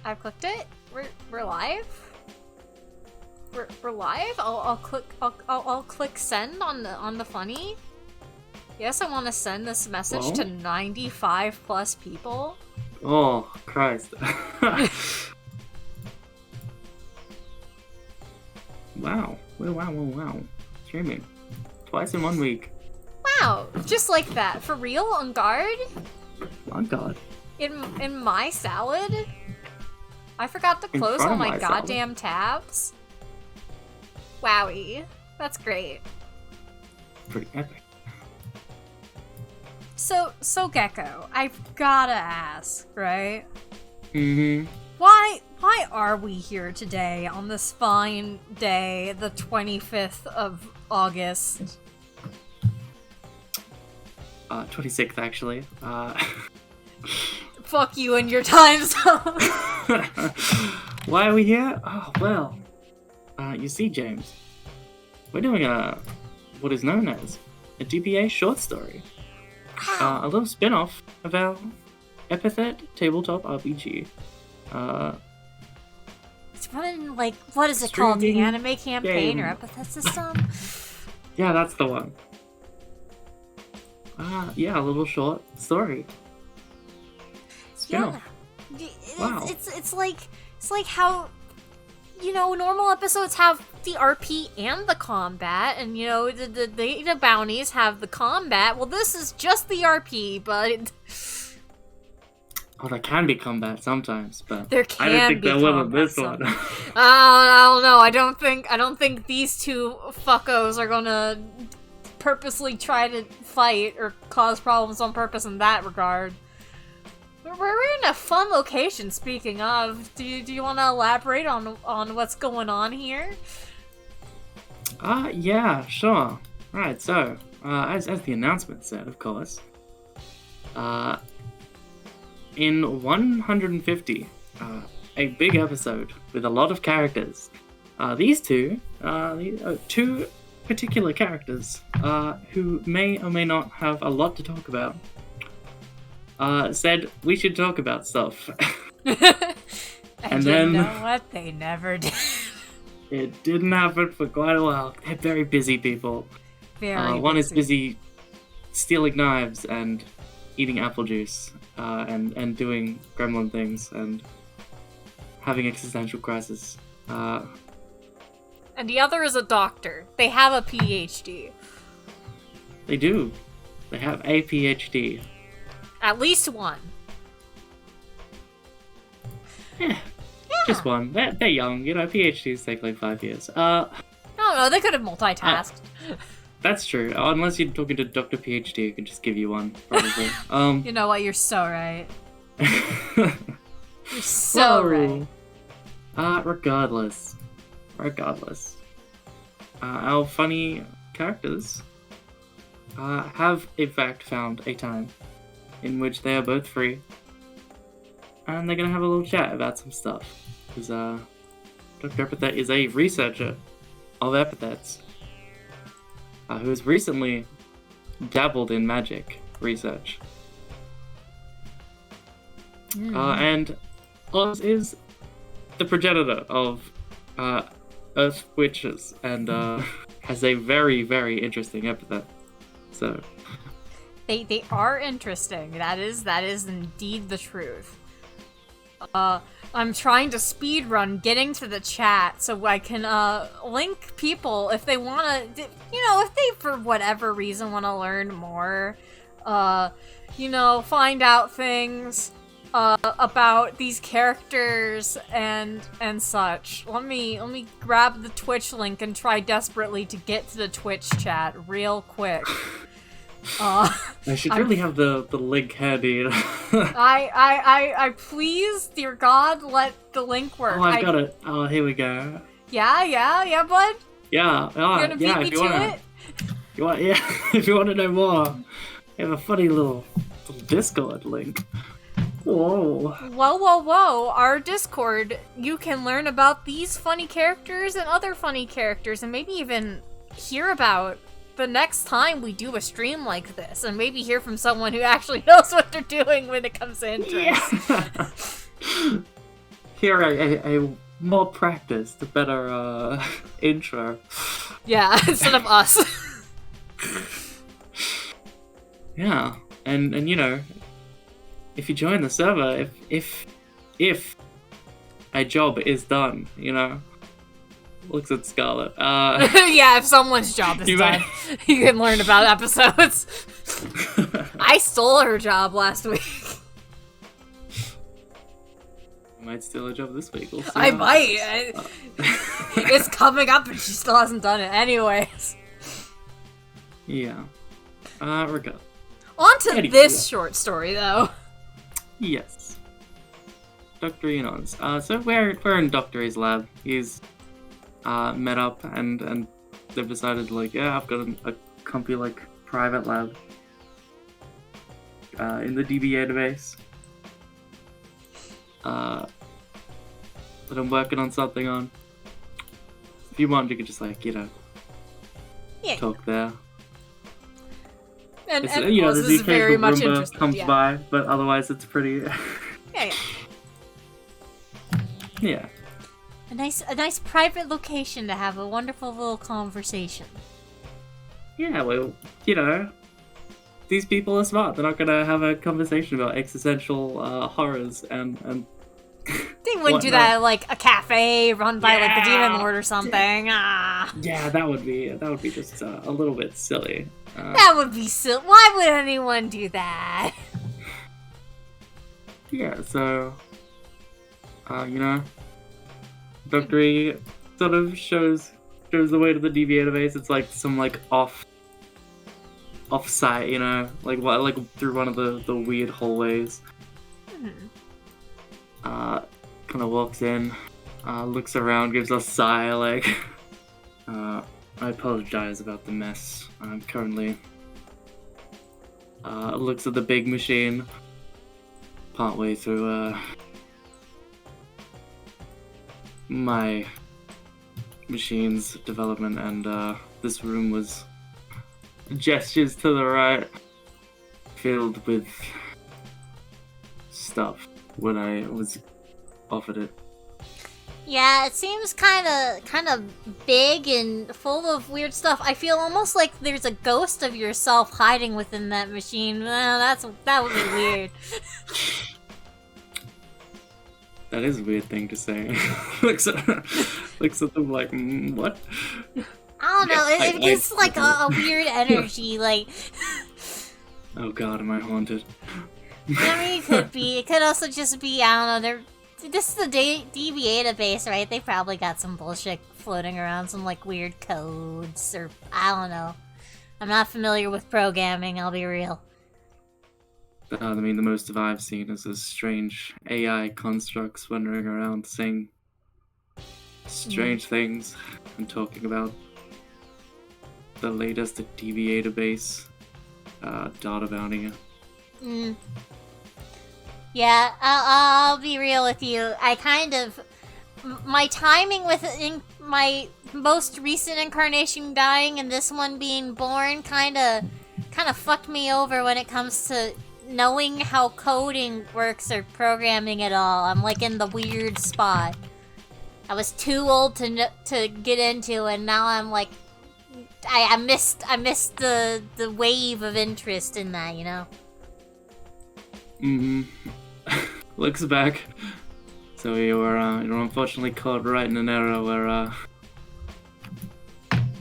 I've clicked it. We're live. We're live. I'll click send on the funny. Yes, I want to send this message to 95 plus people. Oh Christ! Wow! Wow! Streaming twice in 1 week. Wow! Just like that, for real, on guard. On God. In my salad. I forgot to close all my goddamn tabs. Wowie. That's great. Pretty epic. So Gecko, I've gotta ask, right? Mm-hmm. Why are we here today on this fine day, the 25th of August? 26th, actually. Fuck you and your time zone. Why are we here? Oh, well. You see, James, we're doing what is known as a DBA short story. A little spin-off of our Epithet tabletop RPG. It's running, like, what is it called? The anime campaign game. or Epithet System? Yeah, that's the one. Yeah, a little short story. Spin-off. Yeah. Wow. It's like how, you know, normal episodes have the RP and the combat, and, you know, the data bounties have the combat. Well, this is just the RP, but Oh, there can be combat sometimes, but there can I don't think be there will in combat this one. I don't know. I don't think these two fuckos are gonna purposely try to fight or cause problems on purpose in that regard. We're in a fun location, speaking of. Do you want to elaborate on what's going on here? Yeah, sure. Right, so, as the announcement said, of course, in 150, a big episode with a lot of characters, these two particular characters, who may or may not have a lot to talk about, said we should talk about stuff. And then, you know what? They never did. It didn't happen for quite a while. They're very busy people. One is busy stealing knives and eating apple juice, and doing gremlin things and having existential crisis. And the other is a doctor. They have a PhD. They do. They have a PhD. At least one. Yeah. Just one. They're young, you know, PhDs take like 5 years. No, they could have multitasked. That's true. Unless you're talking to Dr. PhD, who can just give you one, probably. You know what? You're so right. You're so right. Regardless. Our funny characters have, in fact, found a time in which they are both free. And they're gonna have a little chat about some stuff. Because, Dr. Epithet is a researcher of epithets, who has recently dabbled in magic research. And Oz is the progenitor of Earth witches and has a very, very interesting epithet. So they are interesting. That is indeed the truth. I'm trying to speedrun getting to the chat so I can link people if they want to, you know, if they for whatever reason want to learn more, you know, find out things about these characters and such. Let me grab the Twitch link and try desperately to get to the Twitch chat real quick. I should really have the link handy. I please, dear God, let the link work. Oh, I got it. Oh, here we go. Yeah, bud? Yeah, You're gonna beat me to it? If you want to know more, we have a funny little Discord link. Whoa. Whoa. Our Discord, you can learn about these funny characters and other funny characters, and maybe even hear about the next time we do a stream like this, and maybe hear from someone who actually knows what they're doing when it comes to interest. hear a more practiced, a better intro. Yeah, instead of us. Yeah, and you know, if you join the server, if a job is done, you know, looks at Scarlet. Yeah, if someone's job is done, you can learn about episodes. I stole her job last week. I might steal a job this week. We'll see I how might. It's coming up and she still hasn't done it anyways. Yeah. Regard. On to this short story, though. Yes. Dr. Enon's. So we're in Dr. E's lab. He's met up and they've decided, like, yeah, I've got a comfy, like, private lab in the DBA database. That I'm working on something on. If you want, you could just, like, you know, talk there. And you know, this is very much Roomba interested. comes by, but otherwise it's pretty. Yeah. Yeah. A nice private location to have a wonderful little conversation. Yeah, well, you know, these people are smart. They're not gonna have a conversation about existential horrors and. They wouldn't do that at, like, a cafe run by like the Demon Lord or something. Yeah, that would be just a little bit silly. That would be silly. Why would anyone do that? Yeah, so you know, Dr. E sort of shows the way to the DBA database. It's like some like off-site, you know, like through one of the weird hallways. Kind of walks in, looks around, gives a sigh, like, I apologize about the mess. I'm currently, looks at the big machine, partway through, my machine's development, and, this room was, gestures to the right, filled with stuff when I was offered it. Yeah, it seems kind of big and full of weird stuff. I feel almost like there's a ghost of yourself hiding within that machine. That would be weird. That is a weird thing to say. looks at them like, what? I don't know. It gives like a weird energy. Like, oh god, am I haunted? I mean, it could be. It could also just be, I don't know. This is the DBA database, right? They probably got some bullshit floating around, some like weird codes, or I don't know. I'm not familiar with programming, I'll be real. I mean, the most of I've seen is those strange AI constructs wandering around saying strange things and talking about the latest DBA database data bounty. Yeah, I'll be real with you. My timing with my most recent incarnation dying and this one being born kind of fucked me over when it comes to knowing how coding works or programming at all. I'm like in the weird spot. I was too old to get into, and now I'm like, I missed the wave of interest in that, you know. Looks back. So you were unfortunately caught right in an era where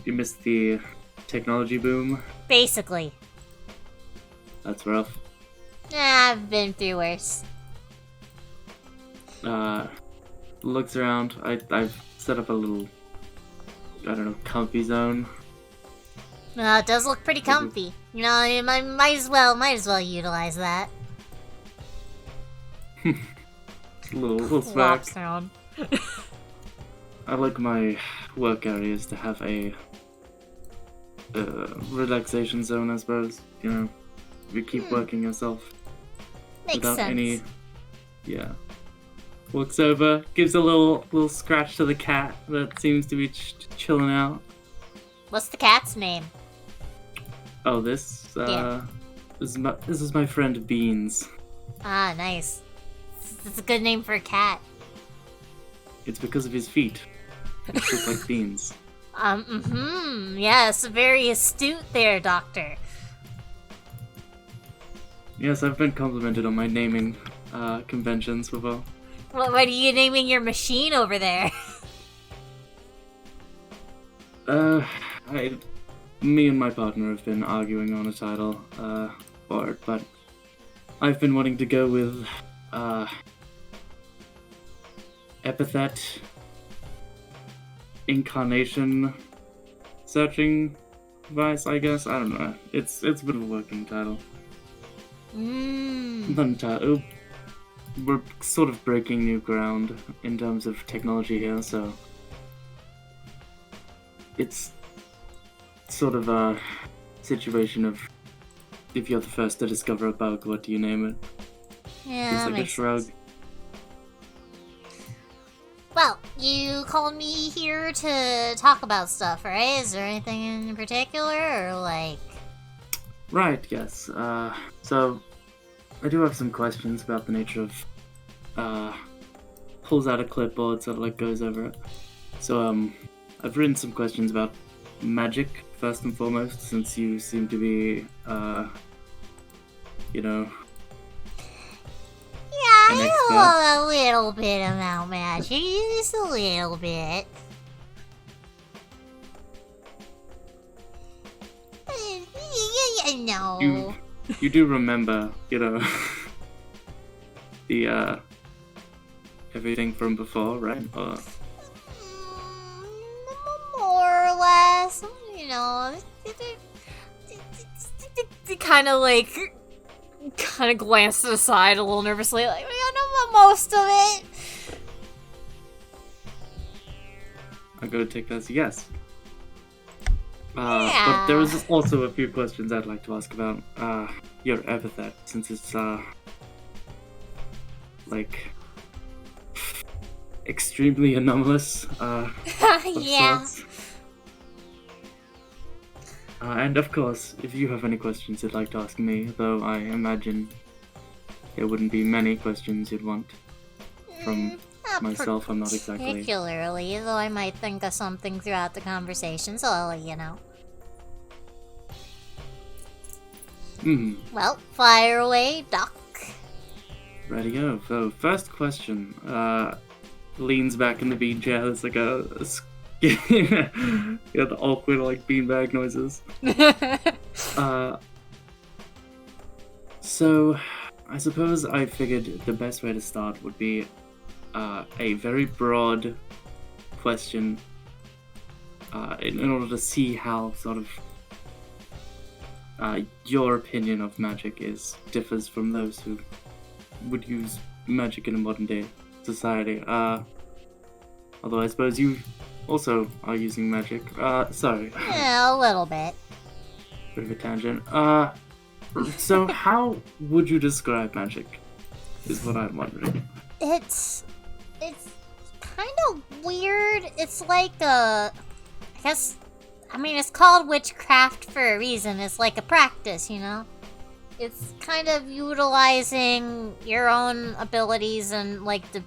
you missed the technology boom. Basically. That's rough. I've been through worse. Looks around. I've set up a little, I don't know, comfy zone. It does look pretty comfy. You know, I might as well utilize that. little smack. Sound. I like my work areas to have a relaxation zone, I suppose. You know, you keep working yourself Makes without sense. any. Yeah. Walks over, gives a little scratch to the cat that seems to be chilling out. What's the cat's name? Oh, this is my friend Beans. Ah, nice. That's a good name for a cat. it's because of his feet. They look like beans. Yes, very astute there, Doctor. Yes, I've been complimented on my naming conventions before. What are you naming your machine over there? Me and my partner have been arguing on a title for it, but I've been wanting to go with Epithet Incarnation Searching Device, I guess. I don't know. It's a bit of a working title. We're sort of breaking new ground in terms of technology here, so it's sort of a situation of if you're the first to discover a bug, what do you name it? Yeah, Just like a shrug. Sense. Well, you called me here to talk about stuff, right? Is there anything in particular, or like... Right, yes. So, I do have some questions about the nature of, pulls out a clipboard, sort of like goes over it. So, I've written some questions about magic, first and foremost, since you seem to be, you know... Yeah, I know a little bit about magic, just a little bit. No. You do remember, you know, the, everything from before, right? Or... More or less, you know. Kind of glanced aside a little nervously, like, I know most of it. I'm gonna take that as a yes. Yeah. But there was also a few questions I'd like to ask about your epithet, since it's like extremely anomalous. Yeah. Sorts. And of course, if you have any questions you'd like to ask me, though I imagine there wouldn't be many questions you'd want from myself, I'm not exactly... Particularly, though I might think of something throughout the conversation, so I'll let you know. Well, fire away, Doc. Ready go. So, first question. Leans back in the bean chair. There's like yeah, the awkward like beanbag noises. So, I suppose I figured the best way to start would be a very broad question in order to see how sort of your opinion of magic differs from those who would use magic in a modern day society. Although I suppose you also are using magic. Sorry. Yeah, a little bit. Bit of a tangent. So how would you describe magic? Is what I'm wondering. It's kind of weird. It's like it's called witchcraft for a reason. It's like a practice, you know? It's kind of utilizing your own abilities and like the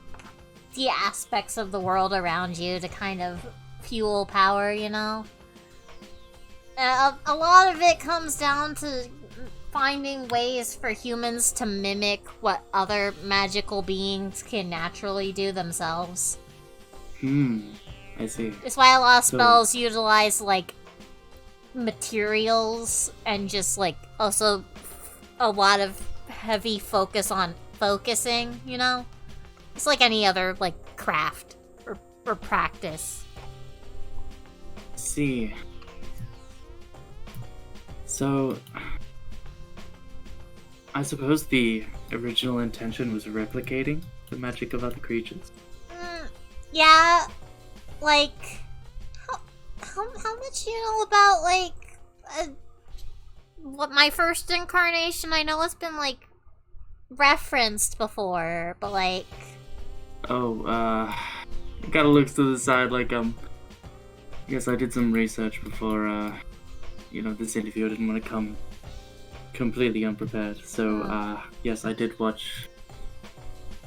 aspects of the world around you to kind of fuel power, you know? A lot of it comes down to finding ways for humans to mimic what other magical beings can naturally do themselves. I see. It's why a lot of spells utilize, like, materials and just, like, also a lot of heavy focus on focusing, you know? It's like any other, like, craft or practice. See. So, I suppose the original intention was replicating the magic of other creatures. Yeah, like, how much you know about, like, what my first incarnation? I know it's been, like, referenced before, but, like... Gotta look to the side, like, yes, I did some research before, this interview. I didn't want to come completely unprepared. So, yes, I did watch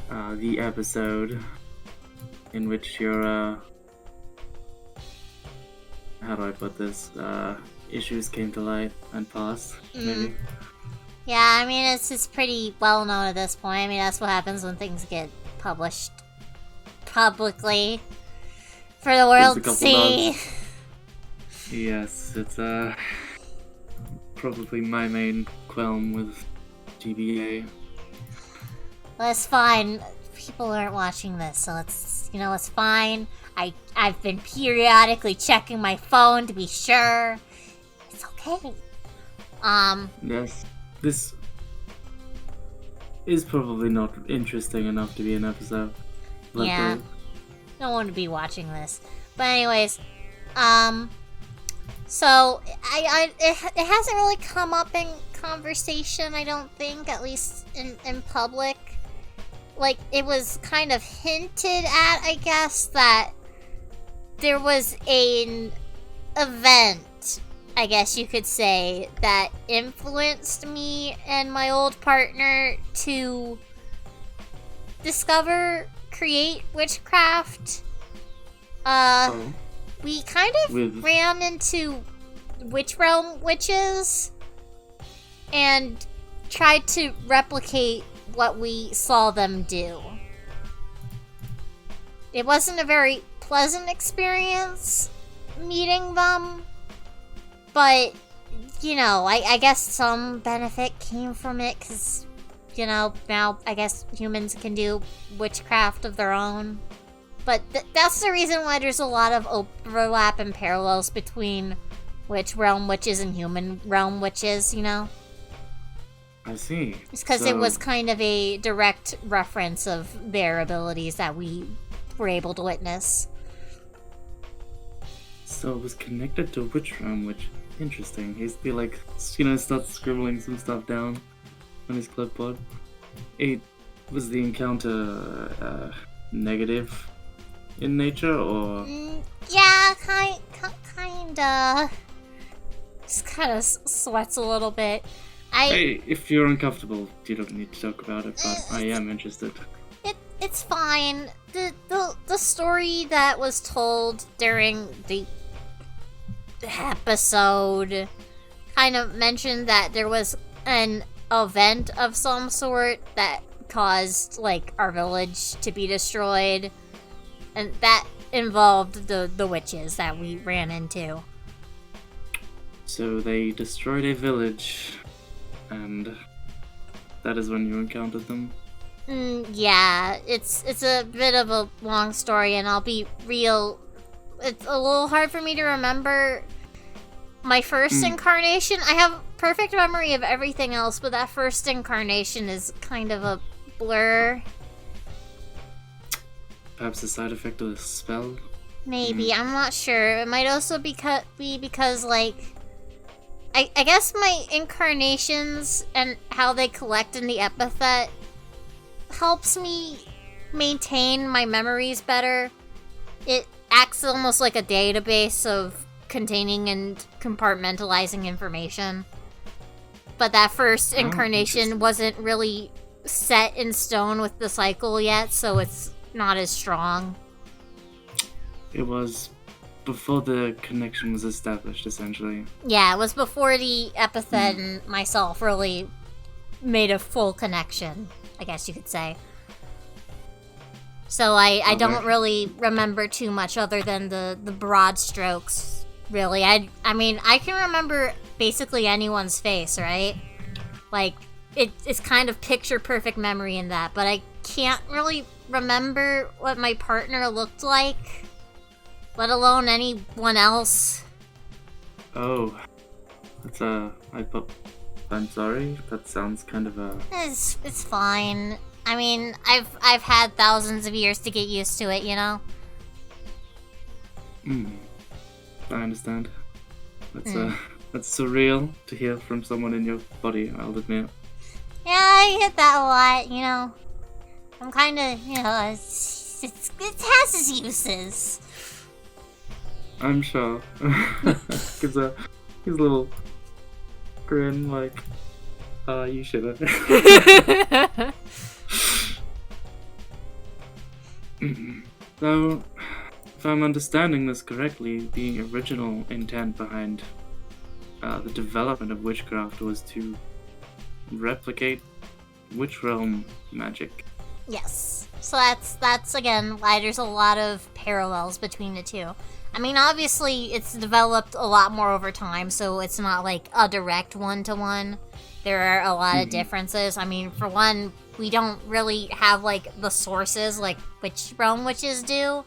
the episode in which your how do I put this? Issues came to light and passed, maybe. Yeah, I mean, it's pretty well known at this point. I mean, that's what happens when things get published publicly for the world to see. Yes, it's probably my main qualm with DBA. Well, it's fine. People aren't watching this, so it's fine. I've been periodically checking my phone to be sure. It's okay. Yes, this is probably not interesting enough to be an episode. Yeah. Don't want to be watching this. But anyways, so it hasn't really come up in conversation, I don't think, at least in public. Like, it was kind of hinted at, I guess, that there was an event, I guess you could say, that influenced me and my old partner to create witchcraft. We kind of ran into Witch Realm witches and tried to replicate what we saw them do. It wasn't a very pleasant experience meeting them, but, I guess some benefit came from it, because, now I guess humans can do witchcraft of their own. But that's the reason why there's a lot of overlap and parallels between Witch Realm witches and human realm witches, I see. It's because it was kind of a direct reference of their abilities that we were able to witness. So it was connected to Witch Realm, which interesting. He's starts scribbling some stuff down on his clipboard. Was the encounter negative in nature, or? Yeah, kinda. Just kind of sweats a little bit. Hey, if you're uncomfortable, you don't need to talk about it, but I am interested. It's fine. The story that was told during the episode kind of mentioned that there was an event of some sort that caused, our village to be destroyed, and that involved the witches that we ran into. So they destroyed a village, and that is when you encountered them? Yeah, it's a bit of a long story, and I'll be real. It's a little hard for me to remember my first incarnation. I have perfect memory of everything else, but that first incarnation is kind of a blur. Perhaps a side effect of the spell? Maybe, I'm not sure. It might also be because I guess my incarnations and how they collect in the epithet helps me maintain my memories better. It acts almost like a database of containing and compartmentalizing information. But that first incarnation wasn't really set in stone with the cycle yet, so it's not as strong. It was before the connection was established, essentially. Yeah, it was before the epithet and myself really made a full connection, I guess you could say. So I don't really remember too much other than the broad strokes, really. I mean, I can remember basically anyone's face, right? It's kind of picture-perfect memory in that, but I can't really remember what my partner looked like, let alone anyone else. Oh, I'm sorry. That sounds kind of It's fine. I mean, I've had thousands of years to get used to it, I understand. That's surreal to hear from someone in your body, I'll admit. Yeah, I get that a lot, I'm kind of, it has its uses. I'm sure. Gives a little grin, you shouldn't. So, if I'm understanding this correctly, the original intent behind the development of witchcraft was to replicate witch realm magic. Yes. So that's again why there's a lot of parallels between the two. I mean, obviously it's developed a lot more over time, so it's not like a direct one-to-one. There are a lot of differences. I mean, for one, we don't really have like the sources like Witch Realm witches do.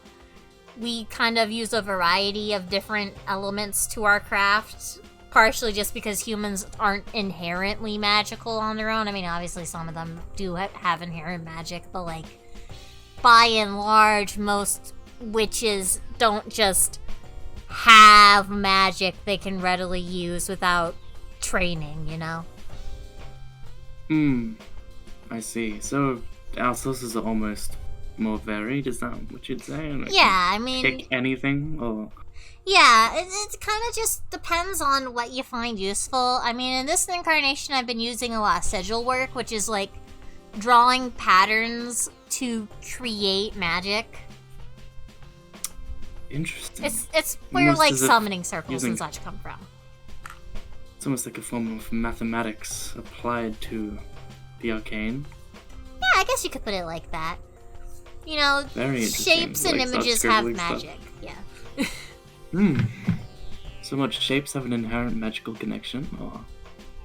We kind of use a variety of different elements to our craft, partially just because humans aren't inherently magical on their own. I mean, obviously some of them do have inherent magic, but like, by and large, most witches don't just have magic they can readily use without training, you know? I see. So, our sources are almost more varied, is that what you'd say? Like, Yeah, I mean... pick anything, or... Yeah, it kind of just depends on what you find useful. I mean, in this incarnation, I've been using a lot of sigil work, which is like drawing patterns to create magic. Interesting. It's where Almost like as if summoning circles using- and such come from. It's almost like a form of mathematics applied to the arcane. Yeah, I guess you could put it like that. You know, Very interesting. shapes and Like, images start have scribbling stuff. magic. Yeah. So much shapes have an inherent magical connection, or...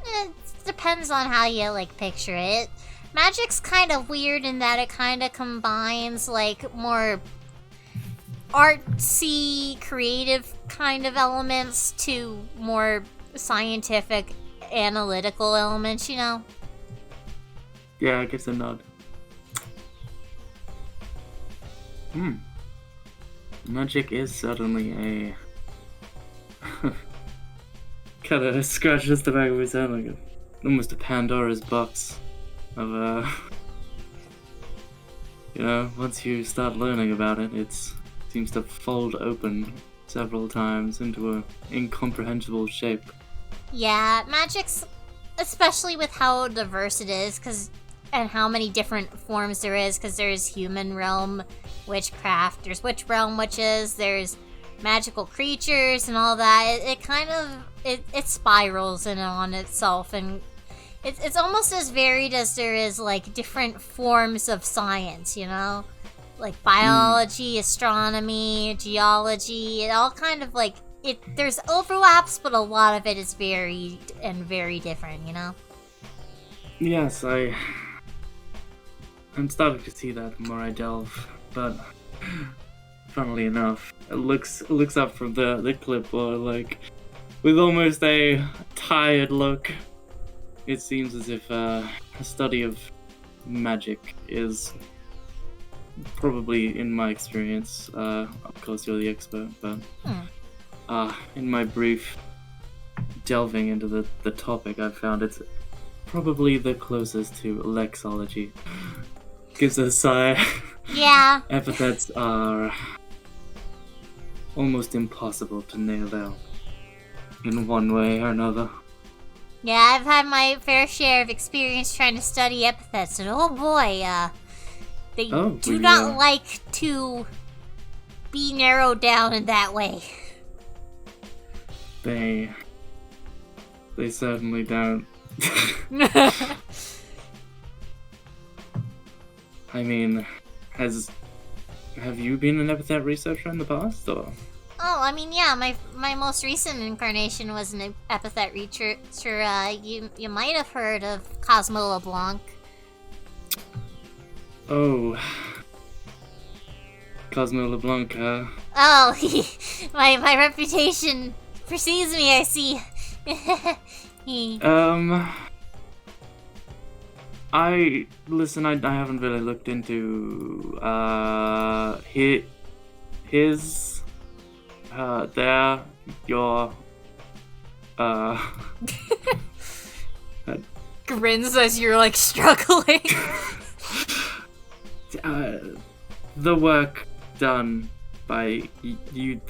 It depends on how you like picture it. Magic's kind of weird in that it kind of combines like more artsy, creative kind of elements to more scientific, analytical elements, you know? Yeah, I guess a nod. Magic is certainly a... Kinda scratches the back of his head like almost a Pandora's box of, you know, once you start learning about it, it seems to fold open several times into a incomprehensible shape. Yeah, magic's, especially with how diverse it is, and how many different forms there is, because there's human realm witchcraft, there's witch realm witches, there's magical creatures and all that. It kind of, it spirals in on itself, and it's almost as varied as there is, like, different forms of science, you know? Like biology, astronomy, geology, it all kind of, like, there's overlaps, but a lot of it is varied and very different, you know? Yes, I'm starting to see that the more I delve, but funnily enough, it looks up from the clipboard like with almost a tired look. It seems as if a study of magic is probably, in my experience, of course you're the expert, but in my brief delving into the topic, I've found it's probably the closest to lexology. Gives a sigh. Yeah. Epithets are almost impossible to nail down in one way or another. Yeah, I've had my fair share of experience trying to study epithets, and oh boy, they do not like to be narrowed down in that way. They certainly don't. I mean, have you been an epithet researcher in the past, or? Oh, I mean, yeah, my most recent incarnation was an epithet researcher. You might have heard of Cosmo LeBlanc. Oh. Cosmo LeBlanc, Oh, my reputation precedes me, I see. I haven't really looked into, Grins as you're like struggling. The work done by you.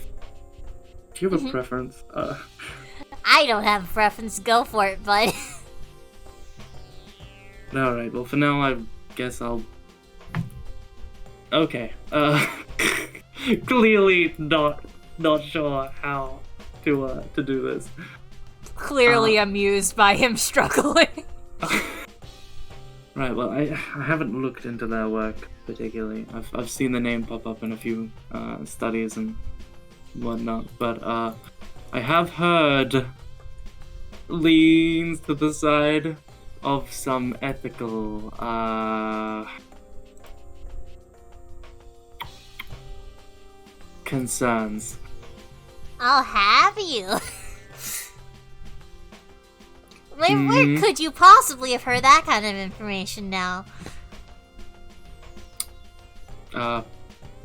Do you have a preference? I don't have a preference. Go for it, bud. Alright, well for now I guess I'll... Okay, clearly not sure how to do this. Clearly amused by him struggling. Right, well, I haven't looked into their work particularly. I've seen the name pop up in a few studies and whatnot, but I have heard leans to the side of some ethical concerns. I'll have you. Where could you possibly have heard that kind of information now?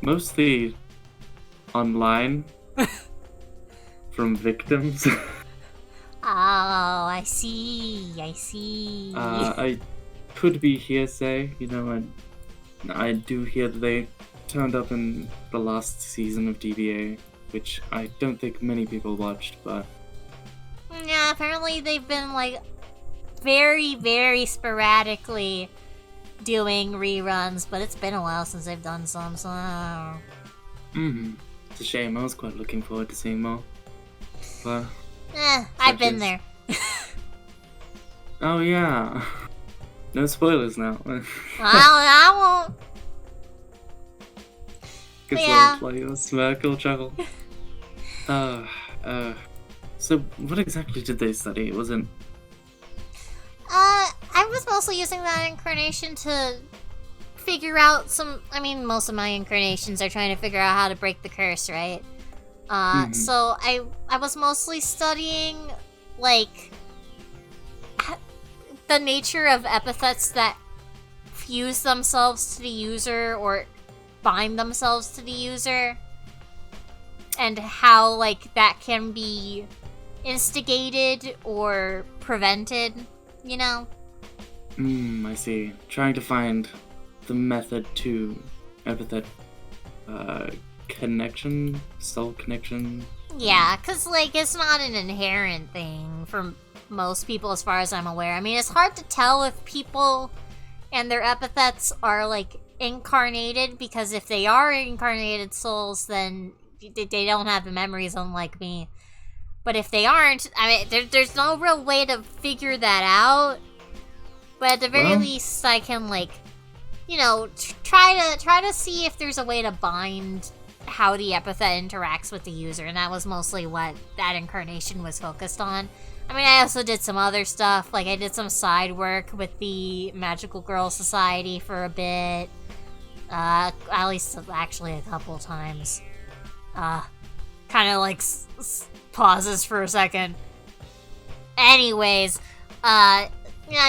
Mostly online from victims. Oh, I see. I could be hearsay, I do hear that they turned up in the last season of DBA, which I don't think many people watched, but... Yeah, apparently they've been, very, very sporadically doing reruns, but it's been a while since they've done some, so... It's a shame, I was quite looking forward to seeing more. But... I've been there. Oh yeah. No spoilers now. I won't. Good Yeah. like a smirk or chuckle. So what exactly did they study? Was it... I was mostly using that incarnation to figure out most of my incarnations are trying to figure out how to break the curse, right? So I was mostly studying, the nature of epithets that fuse themselves to the user or bind themselves to the user, and how, that can be instigated or prevented, I see. Trying to find the method to epithet, connection? Soul connection? Yeah, because, it's not an inherent thing for most people as far as I'm aware. I mean, it's hard to tell if people and their epithets are, incarnated, because if they are incarnated souls, then they don't have the memories, unlike me. But if they aren't, there's no real way to figure that out. But at the very least, I can, try to see if there's a way to bind how the epithet interacts with the user, and that was mostly what that incarnation was focused on. I also did some other stuff, I did some side work with the Magical Girl Society for a bit, at least actually a couple times. Kind of pauses for a second. Anyways, I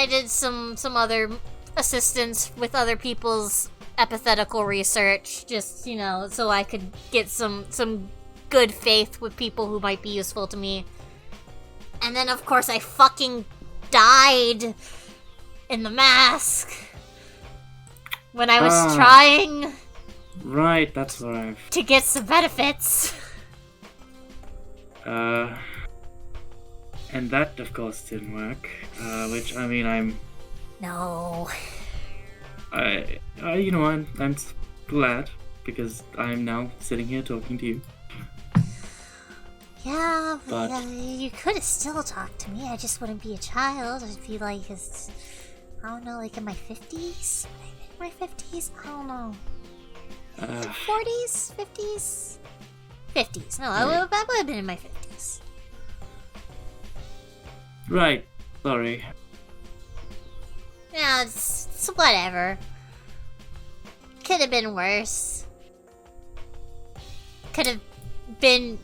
did some other assistance with other people's epithetical research, just, so I could get some good faith with people who might be useful to me. And then, of course, I fucking died in the mask when I was trying... Right, that's what I've... to get some benefits. And that, of course, didn't work. Which, I'm... No. I'm glad, because I'm now sitting here talking to you. Yeah, but you could have still talked to me. I just wouldn't be a child. I'd be in my 50s? In my 50s? I don't know. 40s? 50s? 50s. No, I would have been in my 50s. Right. Sorry. Yeah, it's whatever. Could have been worse. Could have been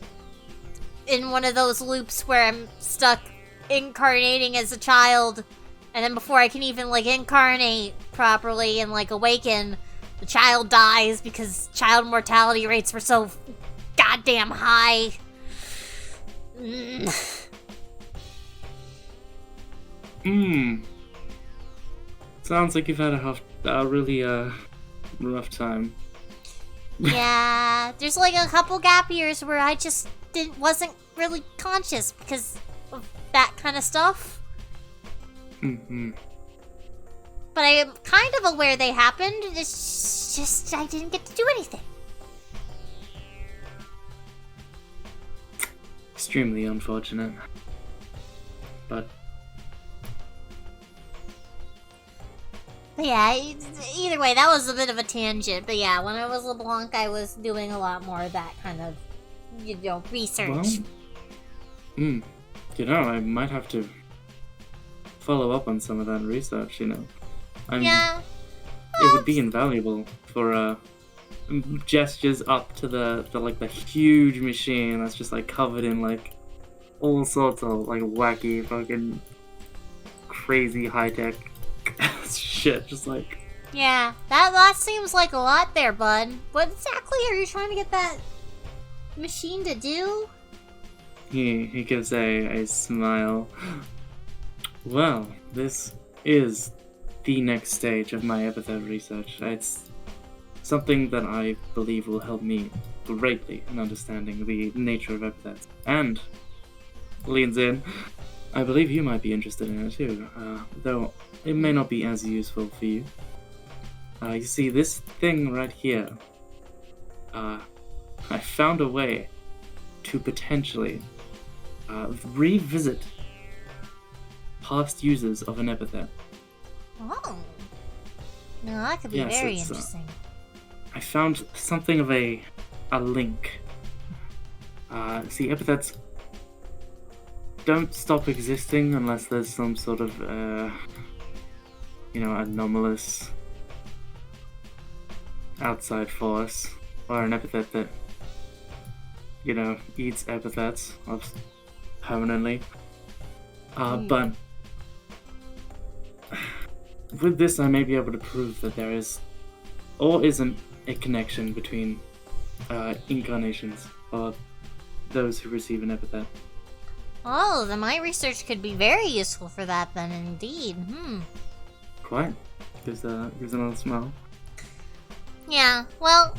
in one of those loops where I'm stuck incarnating as a child, and then before I can even, incarnate properly and, awaken, the child dies because child mortality rates were so goddamn high. Sounds like you've had a really rough time. Yeah, there's a couple gap years where I just wasn't really conscious because of that kind of stuff. But I am kind of aware they happened. It's just I didn't get to do anything. extremely unfortunate. But Yeah, either way, that was a bit of a tangent. But yeah, when I was LeBlanc, I was doing a lot more of that kind of, research. well, I might have to follow up on some of that research, Yeah. It would be invaluable for gestures up to the huge machine that's just like covered in like all sorts of like wacky fucking crazy high tech shit, just like. Yeah, that seems like a lot there, bud. What exactly are you trying to get that machine to do? He gives a smile. Well, this is the next stage of my epithet research. It's something that I believe will help me greatly in understanding the nature of epithets. And leans in, I believe you might be interested in it too, though it may not be as useful for you. You see, this thing right here, I found a way to potentially revisit past users of an epithet. Oh. No, that could be Yes, very it's, interesting. I found something of a link. See, epithets don't stop existing unless there's some sort of, anomalous outside force, or an epithet that, eats epithets permanently. But with this, I may be able to prove that there is, or isn't, a connection between incarnations, or those who receive an epithet. Oh, then my research could be very useful for that then, indeed. Quite. Gives another smile. Yeah, well,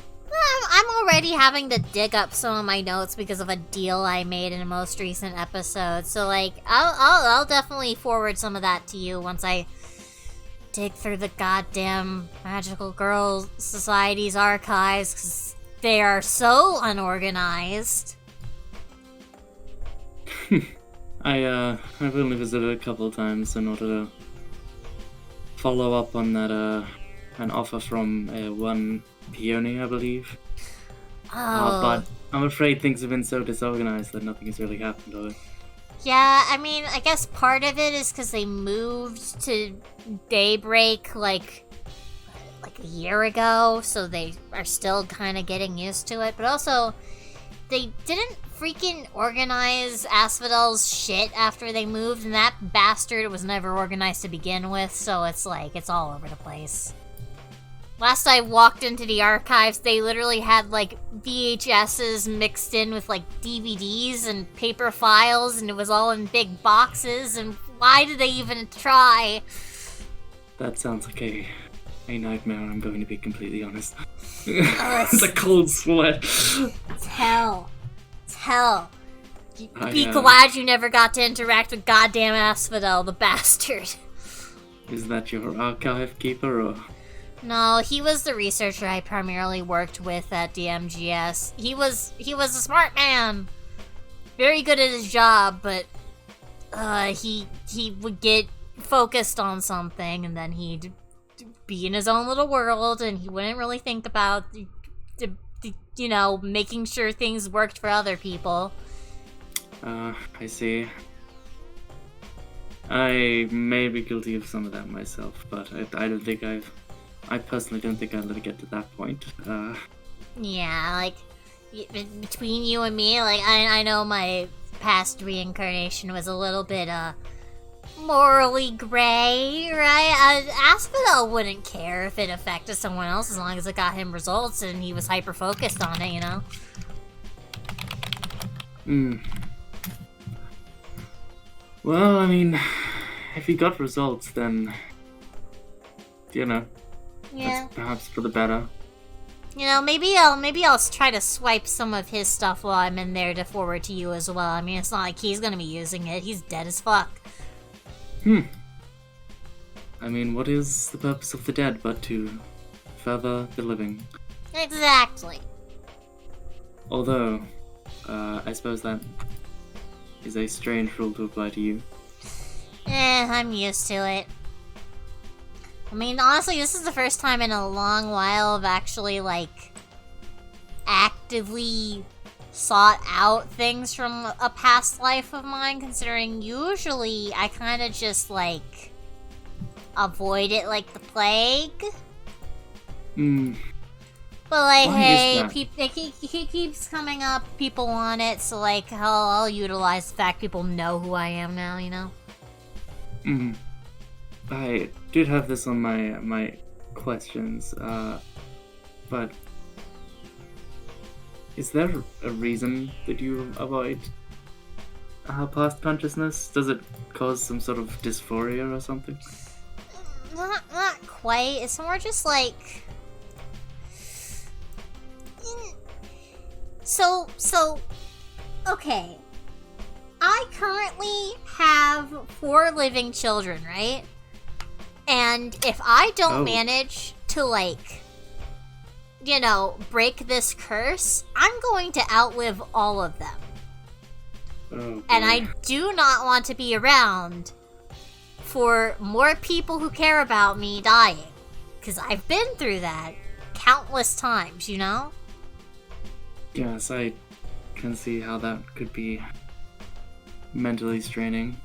I'm already having to dig up some of my notes because of a deal I made in a most recent episode. So, like, I'll definitely forward some of that to you once I dig through the goddamn Magical Girl Society's archives, because they are so unorganized. I've only visited a couple of times in order to follow up on that, an offer from one peony, I believe. Oh. But I'm afraid things have been so disorganized that nothing has really happened to it. Yeah, I mean, I guess part of it is because they moved to Daybreak, like a year ago, so they are still kind of getting used to it, but also, they didn't freaking organize Asphodel's shit after they moved, and that bastard was never organized to begin with, so it's like, it's all over the place. Last I walked into the archives, they literally had, like, VHSs mixed in with, like, DVDs and paper files, and it was all in big boxes, and why did they even try? That sounds like a nightmare, I'm going to be completely honest. It's a cold sweat. It's hell. It's hell. Be glad you never got to interact with goddamn Asphodel, the bastard. Is that your archive keeper, or...? No, he was the researcher I primarily worked with at DMGS. He was a smart man. Very good at his job, but he would get focused on something and then he'd be in his own little world and he wouldn't really think about making sure things worked for other people. I see. I may be guilty of some of that myself, but I personally don't think I'd let it get to that point. Yeah, like, between you and me, like, I know my past reincarnation was a little bit, morally gray, right? Asphodel wouldn't care if it affected someone else as long as it got him results and he was hyper-focused on it, you know? Well, I mean, if he got results, then, Yeah. that's perhaps for the better. Maybe I'll try to swipe some of his stuff while I'm in there to forward to you as well. I mean, it's not like he's gonna be using it. He's dead as fuck. I mean, what is the purpose of the dead but to further the living? Exactly. Although, I suppose that is a strange rule to apply to you. I'm used to it. I mean, honestly, this is the first time in a long while I've actually, like, actively sought out things from a past life of mine, considering usually I kind of just, like, avoid it like the plague. But, like, Why is that? he keeps coming up, people want it, so, like, I'll utilize the fact people know who I am now, you know? I did have this on my questions, but is there a reason that you avoid past consciousness? Does it cause some sort of dysphoria or something? Not quite. It's more just like... So, okay. I currently have 4 living children, right? And if I don't manage to, like, you know, break this curse, I'm going to outlive all of them. Oh, and I do not want to be around for more people who care about me dying. Because I've been through that countless times, you know? Yes, I can see how that could be mentally straining.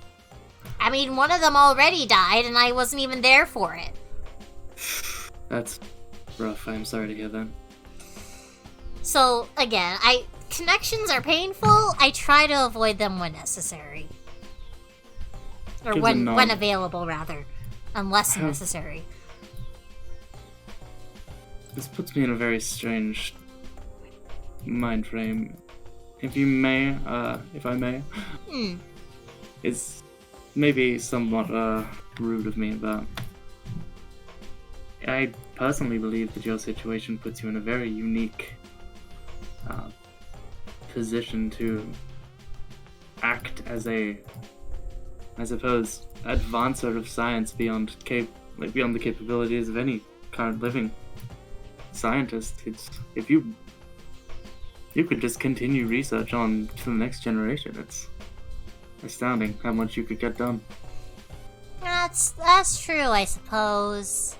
I mean, one of them already died and I wasn't even there for it. That's rough. I'm sorry to hear that. So, again, connections are painful. I try to avoid them when necessary. Or when available, rather. Unless necessary. This puts me in a very strange mind frame. If I may. It's maybe somewhat rude of me, but I personally believe that your situation puts you in a very unique position to act as a, I suppose, advancer of science beyond the capabilities of any current living scientist. It's if you could just continue research on to the next generation. It's astounding how much you could get done. That's true, I suppose.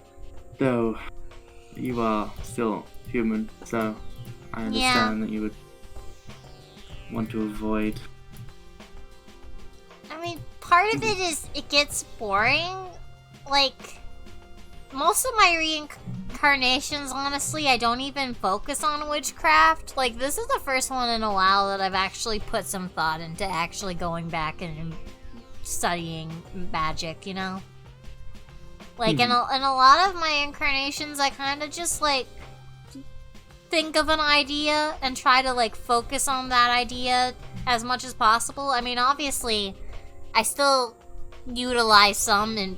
Though you are still human, so I understand that you would want to avoid. I mean, part of it is it gets boring. Like, most of my reincarnations, honestly, I don't even focus on witchcraft. Like, this is the first one in a while that I've actually put some thought into actually going back and studying magic, you know? Like, in a lot of my incarnations, I kind of just, like, think of an idea and try to, like, focus on that idea as much as possible. I mean, obviously, I still utilize some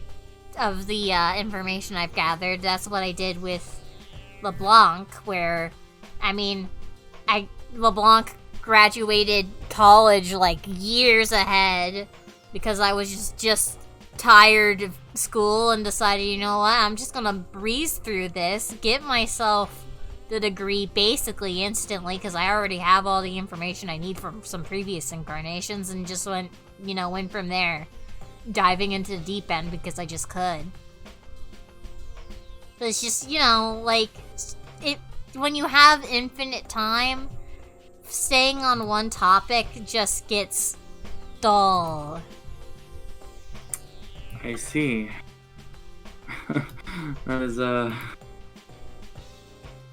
of the information I've gathered. That's what I did with LeBlanc, where, I mean, LeBlanc graduated college, like, years ahead because I was just tired of school and decided, you know what, I'm just gonna breeze through this, get myself the degree basically instantly because I already have all the information I need from some previous incarnations, and just went from there, diving into the deep end because I just could. But it's just, like, when you have infinite time, staying on one topic just gets dull. I see.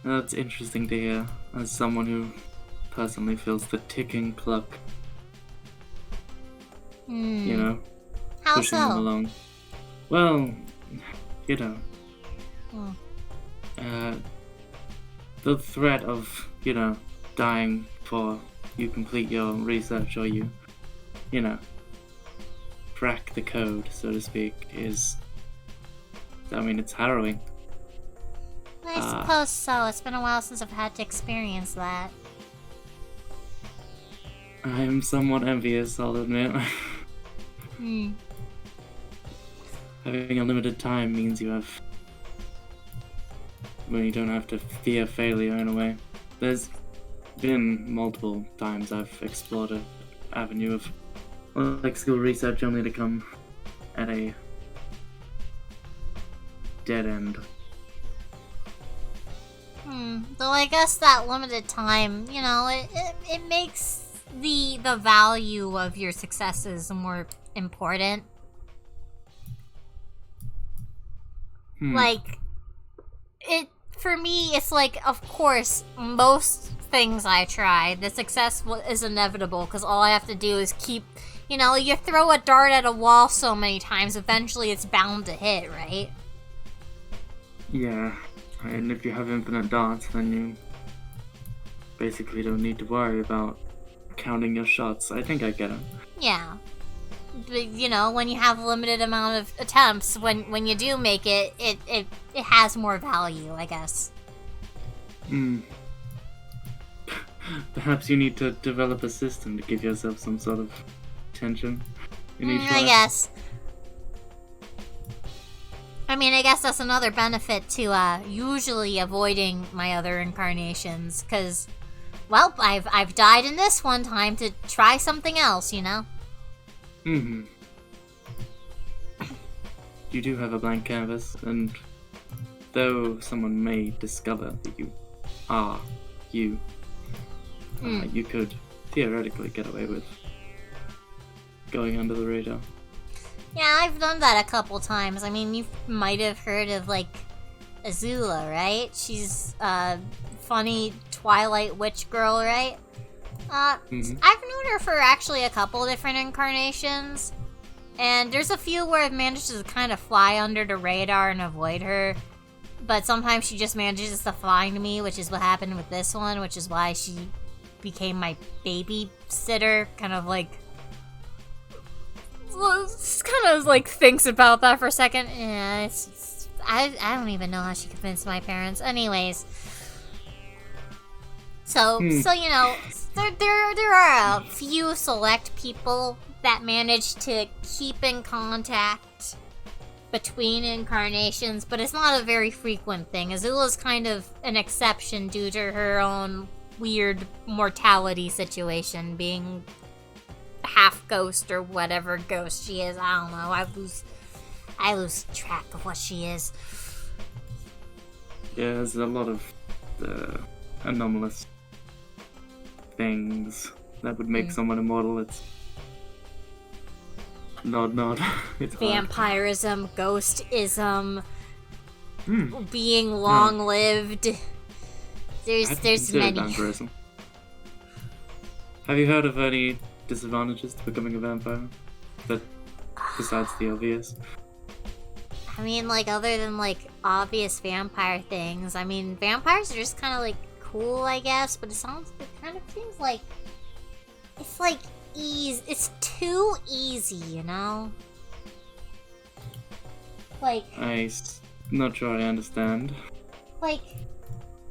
That's interesting to hear, as someone who personally feels the ticking clock. You know? How pushing them so? along. Well, the threat of, dying before you complete your research or you, crack the code, so to speak, it's harrowing. I suppose so. It's been a while since I've had to experience that. I'm somewhat envious, I'll admit. Having a limited time means you don't have to fear failure in a way. There's been multiple times I've explored an avenue of like school research only to come at a dead end. Though I guess that limited time, it makes the value of your successes more important. Like, for me, it's like, of course, most things I try, the success is inevitable, because all I have to do is keep, you throw a dart at a wall so many times, eventually it's bound to hit, right? Yeah, and if you have infinite darts, then you basically don't need to worry about counting your shots. I think I get it. Yeah. But, when you have a limited amount of attempts, when you do make it, it has more value, I guess. Perhaps you need to develop a system to give yourself some sort of tension in each I life. guess. I mean, I guess that's another benefit to usually avoiding my other incarnations, because, well, I've died in this one time to try something else, You do have a blank canvas, and though someone may discover that you are you, you could theoretically get away with going under the radar. Yeah, I've done that a couple times. I mean, you might have heard of, like, Azula, right? She's a funny Twilight witch girl, right? I've known her for actually a couple different incarnations, and there's a few where I've managed to kind of fly under the radar and avoid her, but sometimes she just manages to find me, which is what happened with this one, which is why she became my babysitter, kind of like thinks about that for a second. Yeah, I don't even know how she convinced my parents. Anyways, so there are a few select people that manage to keep in contact between incarnations, but it's not a very frequent thing. Azula's kind of an exception due to her own weird mortality situation, being half ghost or whatever ghost she is. I don't know. I lose track of what she is. Yeah, there's a lot of anomalous things that would make someone immortal. It's nod. It's vampirism, ghostism, being long-lived. There's many. Vampirism. Have you heard of any disadvantages to becoming a vampire? That besides the obvious. I mean, like, other than, like, obvious vampire things, I mean, vampires are just kind of, like, cool, I guess, but it kind of seems like, it's, like, it's too easy, Like, I'm not sure I understand. Like,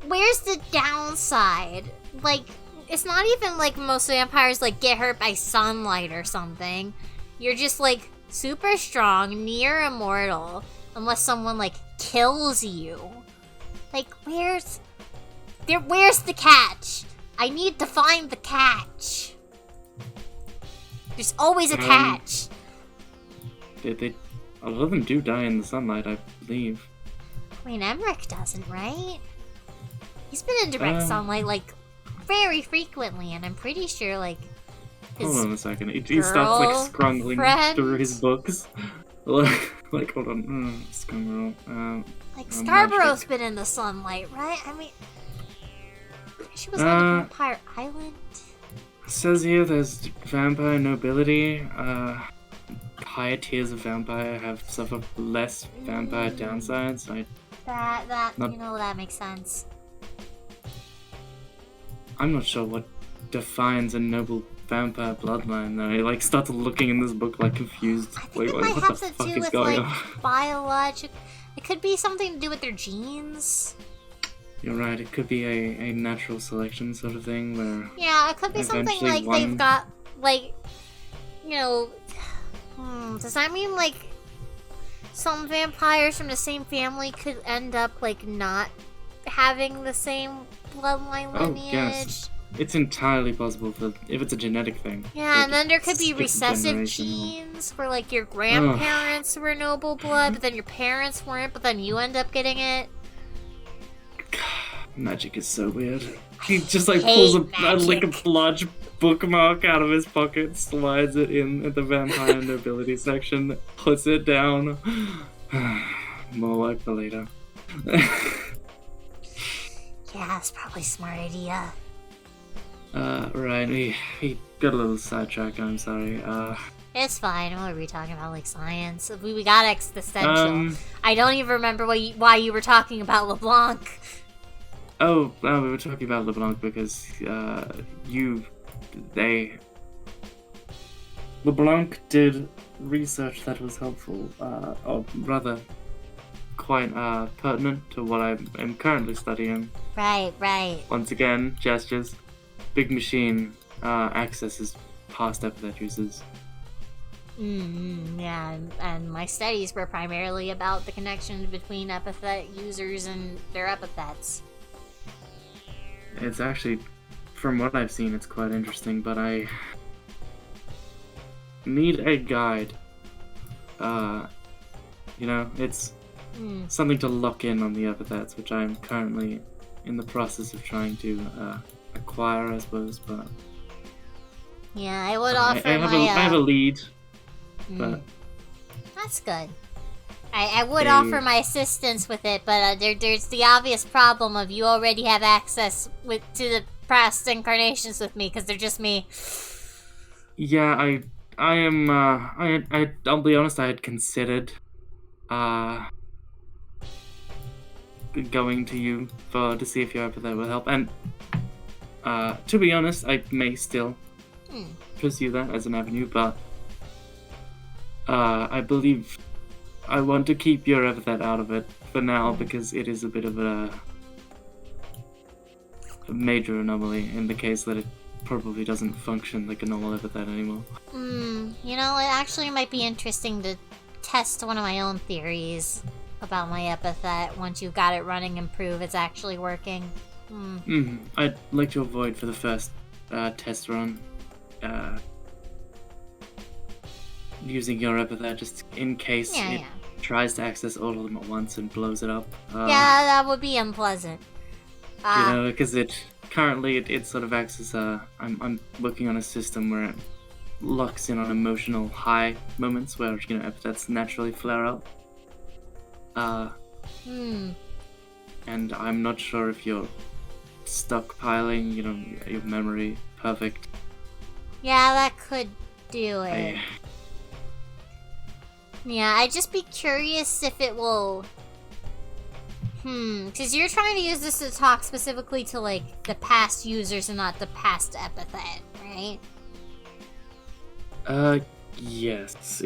where's the downside? Like, it's not even like most vampires, like, get hurt by sunlight or something. You're just, like, super strong, near immortal, unless someone, like, kills you. Like, where's the catch? I need to find the catch. There's always a catch. A lot of them do die in the sunlight, I believe. I mean, Emmerich doesn't, right? He's been in direct sunlight, like, very frequently, and I'm pretty sure, like, his hold on a second. He starts, like, scrungling through his books. Like, hold on. Scrungle. Like, Scarborough's been in the sunlight, right? I mean, she was on the Vampire Island. Says here there's vampire nobility. Higher tiers of vampire have suffered less vampire downsides. That makes sense. I'm not sure what defines a noble vampire bloodline, though. He, like, starts looking in this book, like, confused. I think it might have to do with, like, biological... It could be something to do with their genes. You're right, it could be a natural selection sort of thing, where... Yeah, it could be something like they've got, like, does that mean, like, some vampires from the same family could end up, like, not having the same bloodline lineage? Oh, yes. It's entirely possible for if it's a genetic thing. Yeah, and then there could be skip a recessive generation. genes where, like, your grandparents were noble blood, but then your parents weren't, but then you end up getting it. Magic is so weird. He just like Hate pulls a magic. large bookmark out of his pocket, slides it in at the vampire nobility section, puts it down. More work for later. Yeah, that's probably a smart idea. Right, we got a little sidetracked, I'm sorry. It's fine. What were we talking about? Like science? We got existential. I don't even remember why you were talking about LeBlanc. Oh, we were talking about LeBlanc because, LeBlanc did research that was helpful, or rather, quite, pertinent to what I am currently studying. Right. Once again, gestures. Big machine, accesses past epithet users. Yeah, and my studies were primarily about the connection between epithet users and their epithets. It's actually, from what I've seen, it's quite interesting, but I need a guide. It's something to lock in on the epithets, which I'm currently in the process of trying to acquire, I suppose, but... Yeah, I would offer I have a lead, but... That's good. I would offer my assistance with it, but there's the obvious problem of you already have access to the past incarnations with me, because they're just me. Yeah, I'll be honest, I had considered going to you to see if your epithet would help, and to be honest, I may still pursue that as an avenue, but I believe I want to keep your epithet out of it for now because it is a bit of a major anomaly in the case that it probably doesn't function like a normal epithet anymore. It actually might be interesting to test one of my own theories about my epithet once you've got it running and prove it's actually working. I'd like to avoid for the first test run using your epithet just in case it tries to access all of them at once and blows it up. Yeah, that would be unpleasant. Because it sort of acts as I'm working on a system where it locks in on emotional high moments where epithets naturally flare up. And I'm not sure if you're stockpiling, your memory perfect. Yeah, that could do it. Yeah, I'd just be curious if it will... because you're trying to use this to talk specifically to, like, the past users and not the past epithet, right? Yes.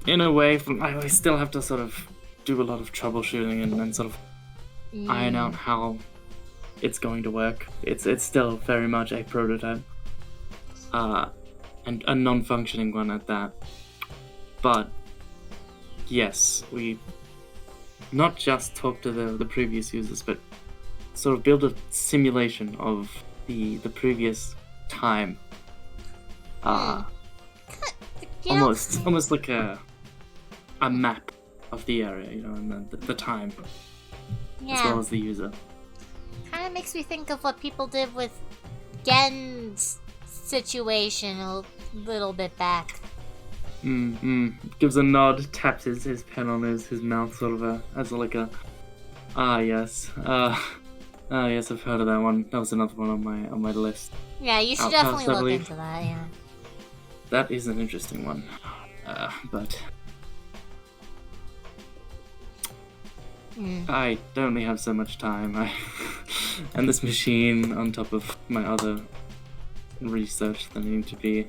In a way, I still have to sort of do a lot of troubleshooting and sort of iron out how it's going to work. It's still very much a prototype. And a non-functioning one at that. But... yes, we not just talk to the previous users, but sort of build a simulation of the previous time. Almost like a map of the area, and the time, as well as the user. Kind of makes me think of what people did with Gen's situation a little bit back. Gives a nod, taps his pen on his mouth, sort of yes. Yes, I've heard of that one. That was another one on my list. Yeah, you should definitely look into that, yeah. That is an interesting one. But... I only have so much time. And this machine, on top of my other research that I need to be...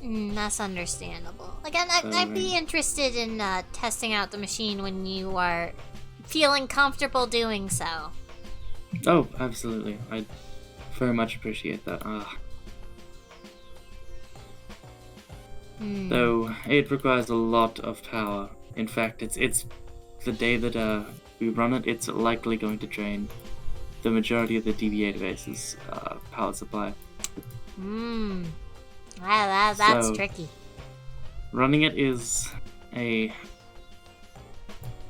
that's understandable. Again, I'd be interested in testing out the machine when you are feeling comfortable doing so. Oh, absolutely. I very much appreciate that. Though it requires a lot of power. In fact, it's the day that we run it, it's likely going to drain the majority of the DBA database's power supply. That's So, tricky. Running it is a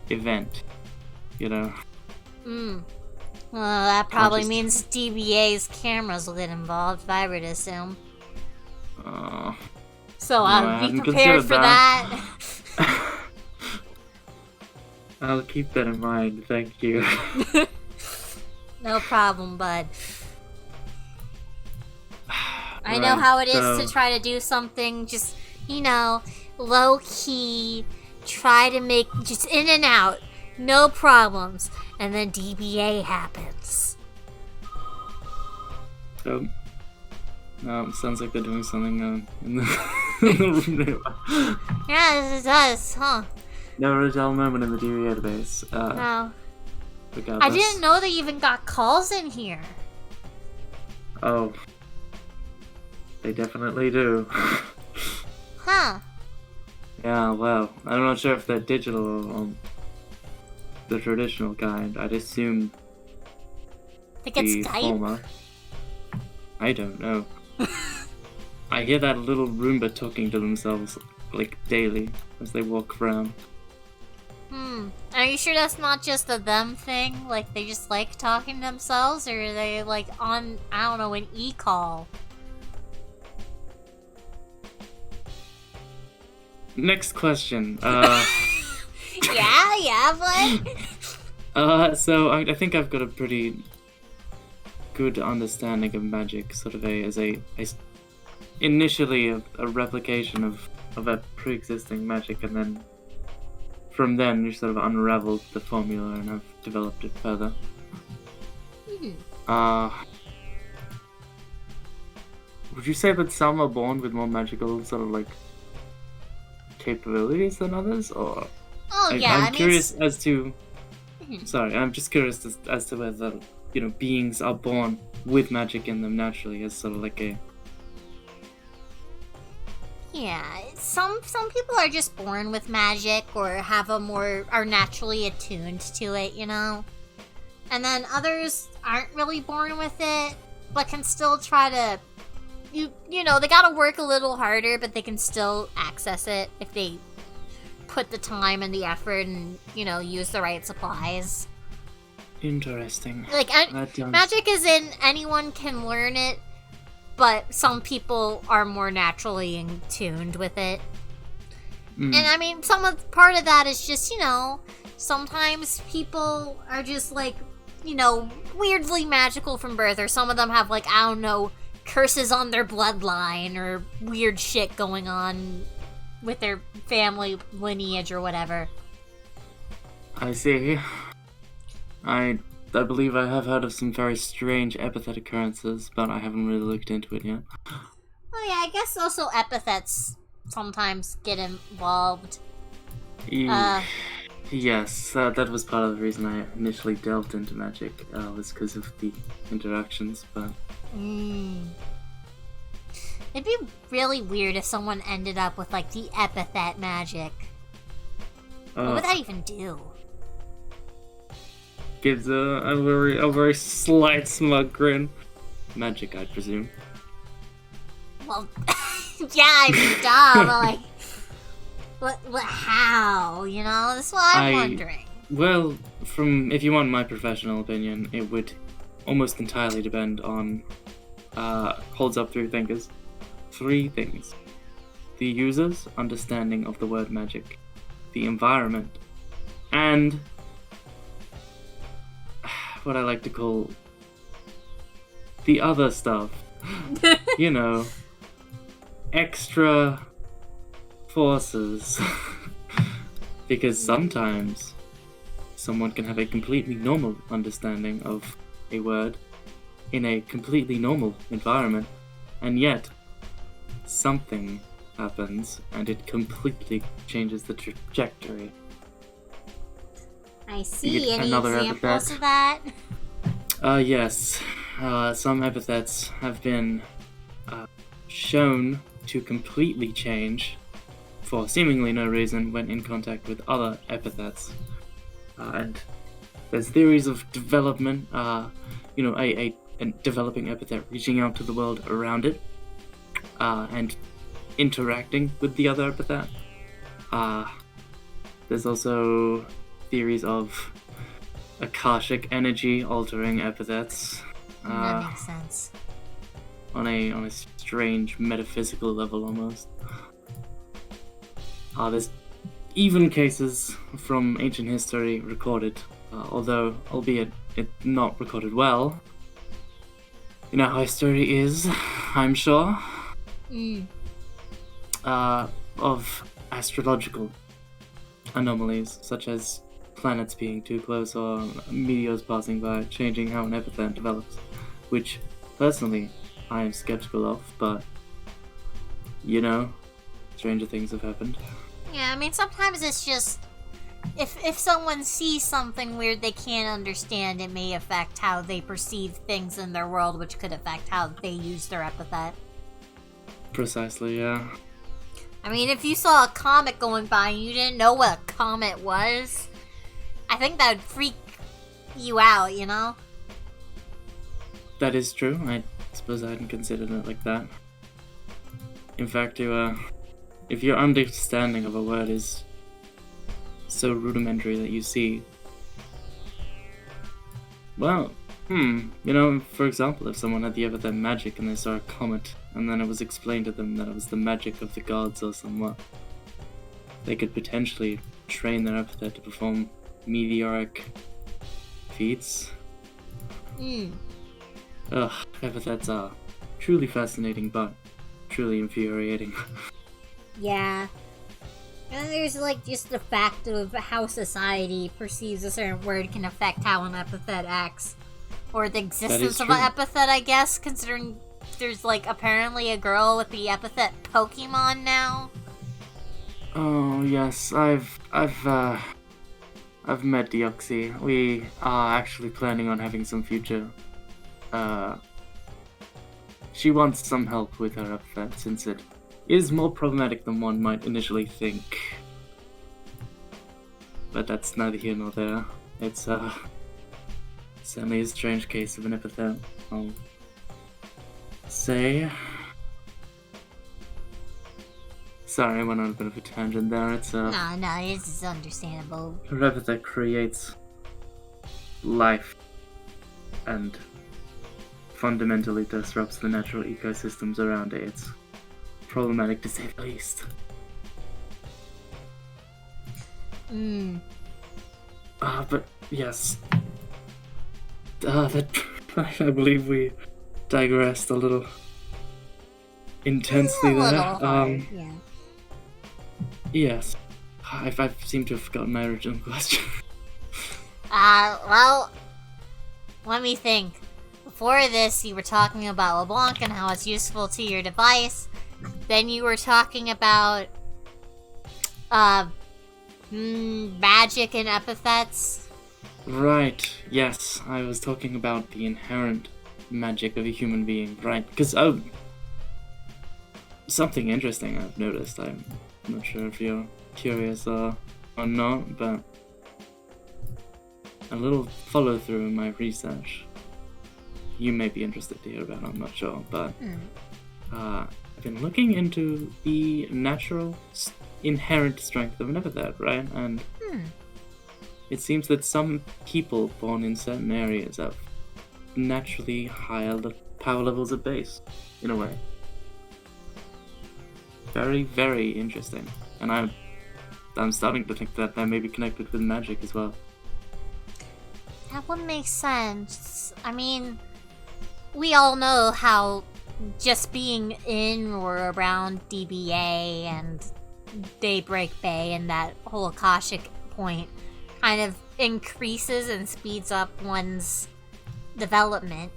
event, you know. Well, that probably just- means DBA's cameras will get involved, I would assume. So I be hadn't prepared for considered that. I'll keep that in mind, thank you. No problem, bud. I know how it is to try to do something just, low key, try to make just in and out, no problems, and then DBA happens. Sounds like they're doing something in the room. Yeah, it does, huh? Never a dull moment in the DBA database. No. Regardless. I didn't know they even got calls in here. Oh. They definitely do. Huh. Yeah, well, I'm not sure if they're digital or the traditional kind. I'd assume Think it's the Skype? former. I don't know. I hear that little Roomba talking to themselves, like, daily as they walk around. Are you sure that's not just a them thing? Like, they just like talking to themselves? Or are they, like, on, I don't know, an e-call? Next question. Yeah, bud? So I think I've got a pretty good understanding of magic, sort of initially a replication of a pre-existing magic, and then from then you sort of unraveled the formula and have developed it further. Would you say that some are born with more magical sort of like capabilities than others, or? Oh, yeah, I'm curious as to. Sorry, I'm just curious as to whether beings are born with magic in them naturally, as sort of like a. Yeah, some people are just born with magic or are naturally attuned to it, And then others aren't really born with it, but can still try to, they gotta work a little harder, but they can still access it if they put the time and the effort and, use the right supplies. Interesting. Like, magic is in anyone can learn it, but some people are more naturally in tuned with it. And I mean, part of that is just, sometimes people are just like, weirdly magical from birth, or some of them have like, I don't know, curses on their bloodline or weird shit going on with their family lineage or whatever. I see. I believe I have heard of some very strange epithet occurrences, but I haven't really looked into it yet. Oh yeah, I guess also epithets sometimes get involved. Yes, that was part of the reason I initially delved into magic, was because of the interactions, but... It'd be really weird if someone ended up with, like, the epithet magic. What would that even do? Gives a very slight smug grin. Magic, I presume. Well, yeah, I mean, duh, but, like, how, That's what I'm wondering. Well, if you want my professional opinion, it would almost entirely depend on, holds up three things. The user's understanding of the word magic, the environment, and what I like to call the other stuff. Extra forces. Because sometimes someone can have a completely normal understanding of a word in a completely normal environment, and yet something happens and it completely changes the trajectory. I see. Any examples of that? Yes. Some epithets have been shown to completely change for seemingly no reason when in contact with other epithets. And there's theories of development, a developing epithet reaching out to the world around it, and interacting with the other epithet. There's also theories of Akashic energy altering epithets. That makes sense. On a strange metaphysical level almost. There's even cases from ancient history recorded, although albeit it not recorded well. You know how history is, I'm sure. Of astrological anomalies, such as planets being too close or meteors passing by, changing how an epithet develops, which, personally, I am skeptical of, but, stranger things have happened. Yeah, I mean, sometimes it's just, if someone sees something weird they can't understand, it may affect how they perceive things in their world, which could affect how they use their epithet. Precisely, yeah. I mean, if you saw a comet going by and you didn't know what a comet was, I think that would freak you out, you know? That is true. I suppose I hadn't considered it like that. In fact, if your understanding of a word is so rudimentary that you see, well, for example, if someone had the epithet magic and they saw a comet, and then it was explained to them that it was the magic of the gods or somewhat, they could potentially train their epithet to perform meteoric feats. Epithets are truly fascinating, but truly infuriating. Yeah. And there's, just the fact of how society perceives a certain word can affect how an epithet acts. Or the existence of an epithet, I guess, considering there's, apparently a girl with the epithet Pokemon now. Oh, yes, I've met Deoxy. We are actually planning on having some future. She wants some help with her epithet, since it is more problematic than one might initially think. But that's neither here nor there. It's, certainly a strange case of an epithet, I'll say. Sorry, I went on a bit of a tangent there. It's, No, it's understandable. her epithet creates life and fundamentally disrupts the natural ecosystems around it. It's problematic to say the least. But yes. I believe we digressed a little intensely there. Hard, yeah. Yes. I seem to have forgotten my original question. Well, let me think. Before this, you were talking about LeBlanc and how it's useful to your device. Then you were talking about, magic and epithets. Right, yes. I was talking about the inherent magic of a human being, right? Because, something interesting I've noticed. I'm not sure if you're curious or not, but a little follow-through in my research. You may be interested to hear about, I'm not sure, but I've been looking into the natural inherent strength of an epithet, right? And it seems that some people born in certain areas have naturally higher power levels at base, in a way. Very, very interesting. And I'm starting to think that may be connected with magic as well. That would make sense. I mean, we all know how just being in or around DBA and Daybreak Bay and that whole Akashic point kind of increases and speeds up one's development.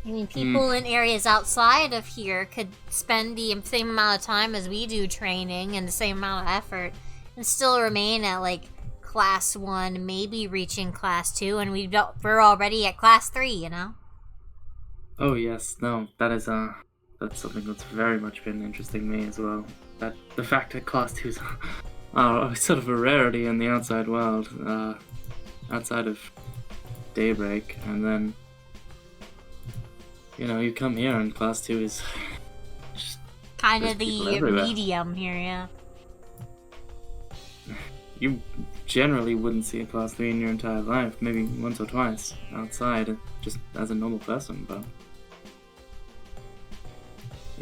I mean, people in areas outside of here could spend the same amount of time as we do training and the same amount of effort and still remain at, Class 1, maybe reaching Class 2, and we're already at Class 3, you know? Oh yes, no, that's something that's very much been interesting me as well. That the fact that Class 2s are sort of a rarity in the outside world. outside of daybreak, and then, you come here and class 2 is just Kind there's of people the everywhere. medium here, yeah. You generally wouldn't see a class 3 in your entire life, maybe once or twice outside, just as a normal person, but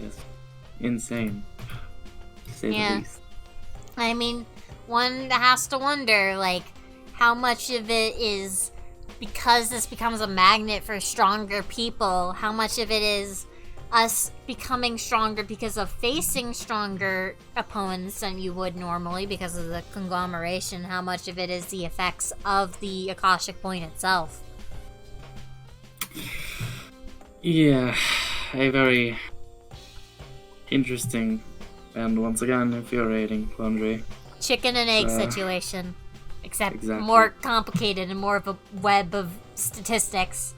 yes, insane, to say Yeah. the least. I mean, one has to wonder, like, how much of it is because this becomes a magnet for stronger people, how much of it is us becoming stronger because of facing stronger opponents than you would normally because of the conglomeration, how much of it is the effects of the Akashic Point itself. Yeah, a very interesting and once again infuriating quandary. Chicken and egg Uh, situation. Except exactly. more complicated and more of a web of statistics.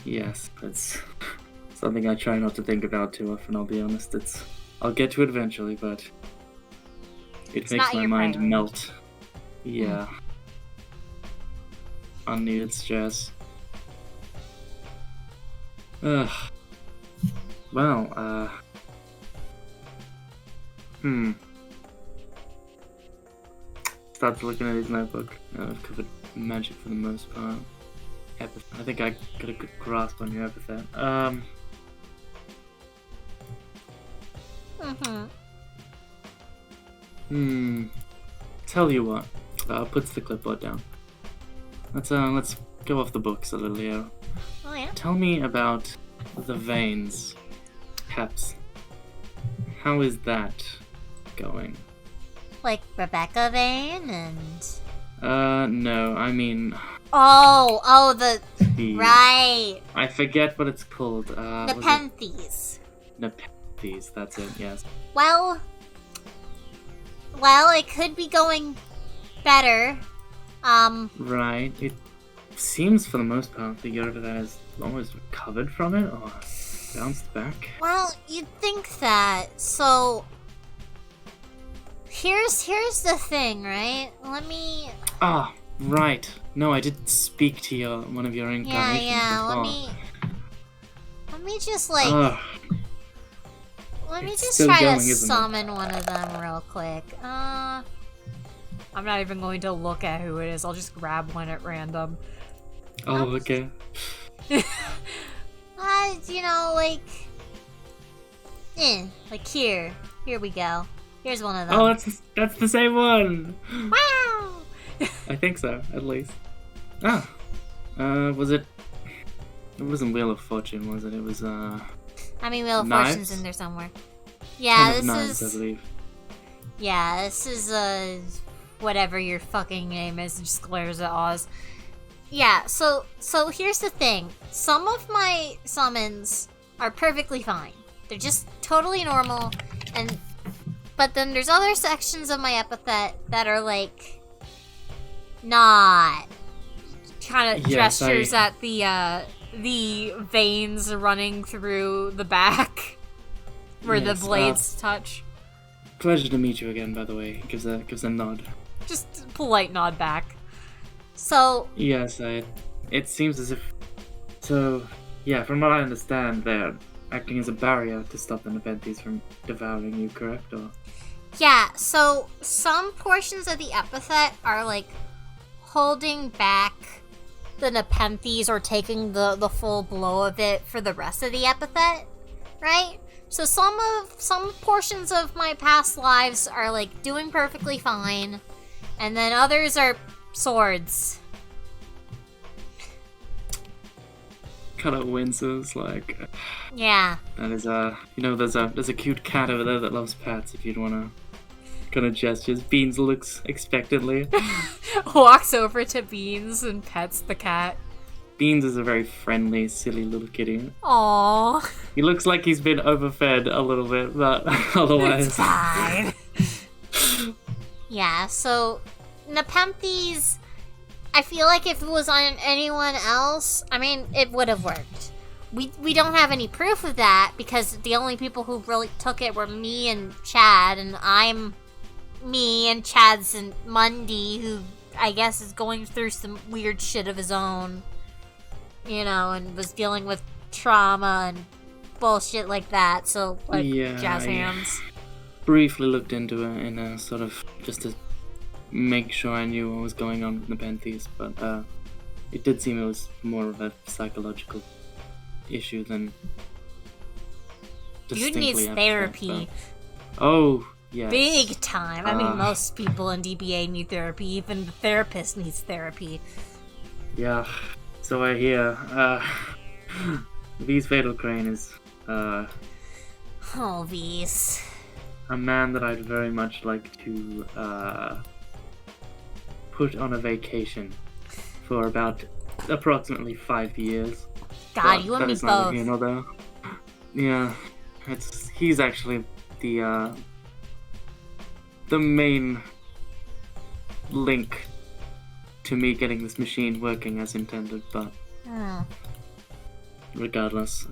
Yes, it's something I try not to think about too often, I'll be honest. I'll get to it eventually, but it It's makes not my your mind priority. melt. Yeah. Unneeded stress. Ugh. Well, Starts looking at his notebook. I've covered magic for the most part. I think I got a good grasp on your epithet. Tell you what. Puts the clipboard down. Let's go off the books a little here. Oh yeah? Tell me about the veins. Peps. How is that going? Like Rebecca Vane and... No, I mean Oh, the... the... Right. I forget what it's called. Nepenthes. Nepenthes, that's it, yes. Well, it could be going better. Right. It seems for the most part the Yoda that has almost recovered from it or bounced back. Well, you'd think that. So, here's the thing, right? Let me... Ah, right. No, I did speak to one of your incarnations Yeah, before. let me just, like... Ugh. let me it's just still try going, to isn't it? summon one of them real quick. I'm not even going to look at who it is. I'll just grab one at random. Oh, okay. Like here we go. Here's one of them. Oh, that's the same one. Wow! I think so, at least. Ah. Was it? It wasn't Wheel of Fortune, was it? It was I mean, Wheel of Knives? Fortune's in there somewhere. Yeah, Ten of this Knives, is... I believe. Yeah, this is, whatever your fucking name is, just glares at Oz. Yeah, so here's the thing. Some of my summons are perfectly fine. They're just totally normal, but then there's other sections of my epithet that are, like, not. Kind of Yes, gestures at the veins running through the back where the Yes, blades touch. Pleasure to meet you again, by the way. Gives a nod. Just polite nod back. So, Yes, it seems as if... So, yeah, from what I understand, they're acting as a barrier to stop the Nepenthes from devouring you, correct? Or yeah, so some portions of the epithet are, like, holding back the Nepenthes or taking the full blow of it for the rest of the epithet, right? So some portions of my past lives are, like, doing perfectly fine, and then others are swords. kind of winces, like... Yeah. That is, there's a cute cat over there that loves pets, if you'd wanna... Kind of gestures. Beans looks expectantly. Walks over to Beans and pets the cat. Beans is a very friendly, silly little kitty. Aww. He looks like he's been overfed a little bit, but otherwise... It's fine. Yeah, so Nepenthes, I feel like if it was on anyone else, I mean, it would have worked. We don't have any proof of that because the only people who really took it were me and Chad, and I'm me and Chad's and Mundy, who I guess is going through some weird shit of his own, you know, and was dealing with trauma and bullshit like that. So, like, Yeah, jazz I hands. briefly looked into it in a sort of just to make sure I knew what was going on with Nepenthes, but it did seem it was more of a psychological issue than Dude distinctly needs abstract, therapy. but- Oh, yes. Big time. I mean, Uh, most people in DBA need therapy. Even the therapist needs therapy. Yeah, so I hear. V's Fatal Crane is Oh, V's. a man that I'd very much like to put on a vacation for about approximately 5 years. God, But you and that me is neither here both. nor there. Yeah, he's actually the main link to me getting this machine working as intended, but Hmm. regardless,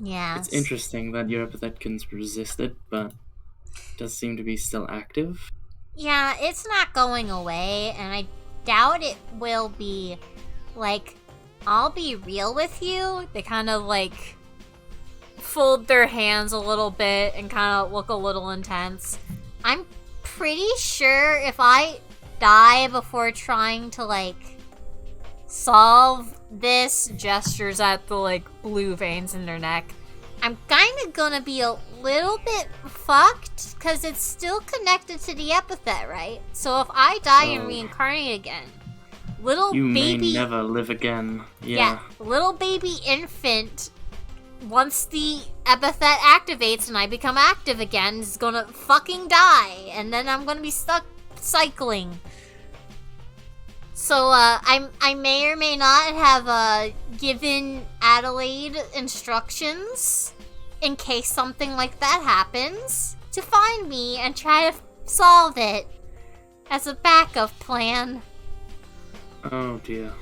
Yeah. it's interesting that your epithetical resisted, but does seem to be still active. Yeah, it's not going away, and I doubt it will be. Like, I'll be real with you. They kind of, like, fold their hands a little bit and kind of look a little intense. I'm pretty sure if I die before trying to, like, solve this, gestures at the, like, blue veins in their neck, I'm kind of gonna be a little bit fucked, because it's still connected to the epithet, right? So if I die and Oh. reincarnate again, little You baby... may never live again. Yeah, little baby infant, once the epithet activates and I become active again, is gonna fucking die, and then I'm gonna be stuck cycling. So, I may or may not have, given Adelaide instructions, in case something like that happens, to find me and try to solve it, as a backup plan. Oh dear.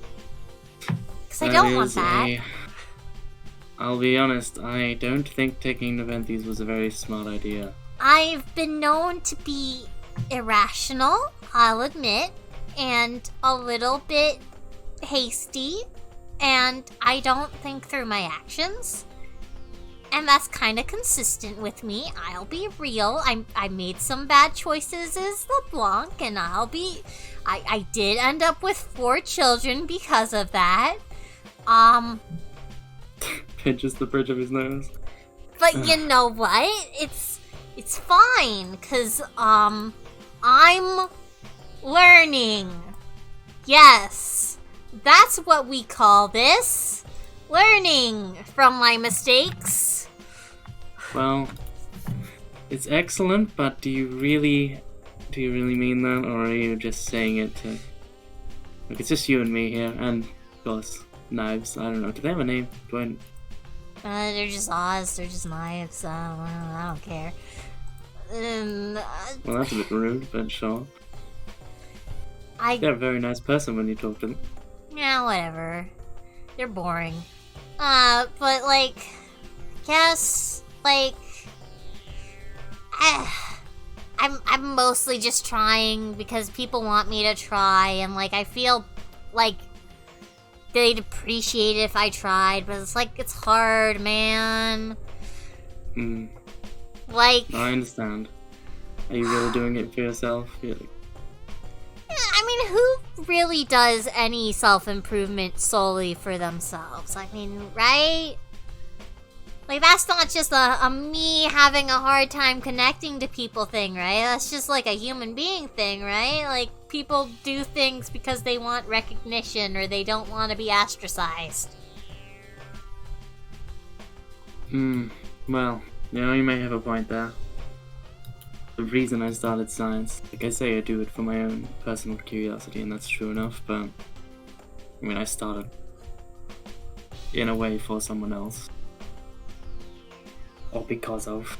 Because I don't want is that. I'll be honest, I don't think taking Nepenthes was a very smart idea. I've been known to be irrational, I'll admit, and a little bit hasty, and I don't think through my actions. And that's kind of consistent with me. I'll be real. I made some bad choices as LeBlanc, and I did end up with 4 children because of that. Pinches the bridge of his nose. But you know what? It's fine, cause I'm learning. Yes. That's what we call this. Learning from my mistakes. Well, it's excellent, but do you really mean that, or are you just saying it to... Look, it's just you and me here, and, of course, Knives. I don't know. Do they have a name? Do I... They're just Oz, they're just knives, I don't care. Well, that's a bit rude, but sure. I They're a very nice person when you talk to them. Yeah, whatever. They're boring. But like, guess like, I'm mostly just trying because people want me to try, and like I feel like they'd appreciate it if I tried, but it's like it's hard, man. Hmm. Like, I understand. Are you really doing it for yourself? You're like, I mean, who really does any self-improvement solely for themselves? I mean, right? Like, that's not just a me having a hard time connecting to people thing, right? That's just like a human being thing, right? Like, people do things because they want recognition or they don't want to be ostracized. well, you may have a point there. The reason I started science, like I say, I do it for my own personal curiosity, and that's true enough, but I mean, I started in a way for someone else. Or because of.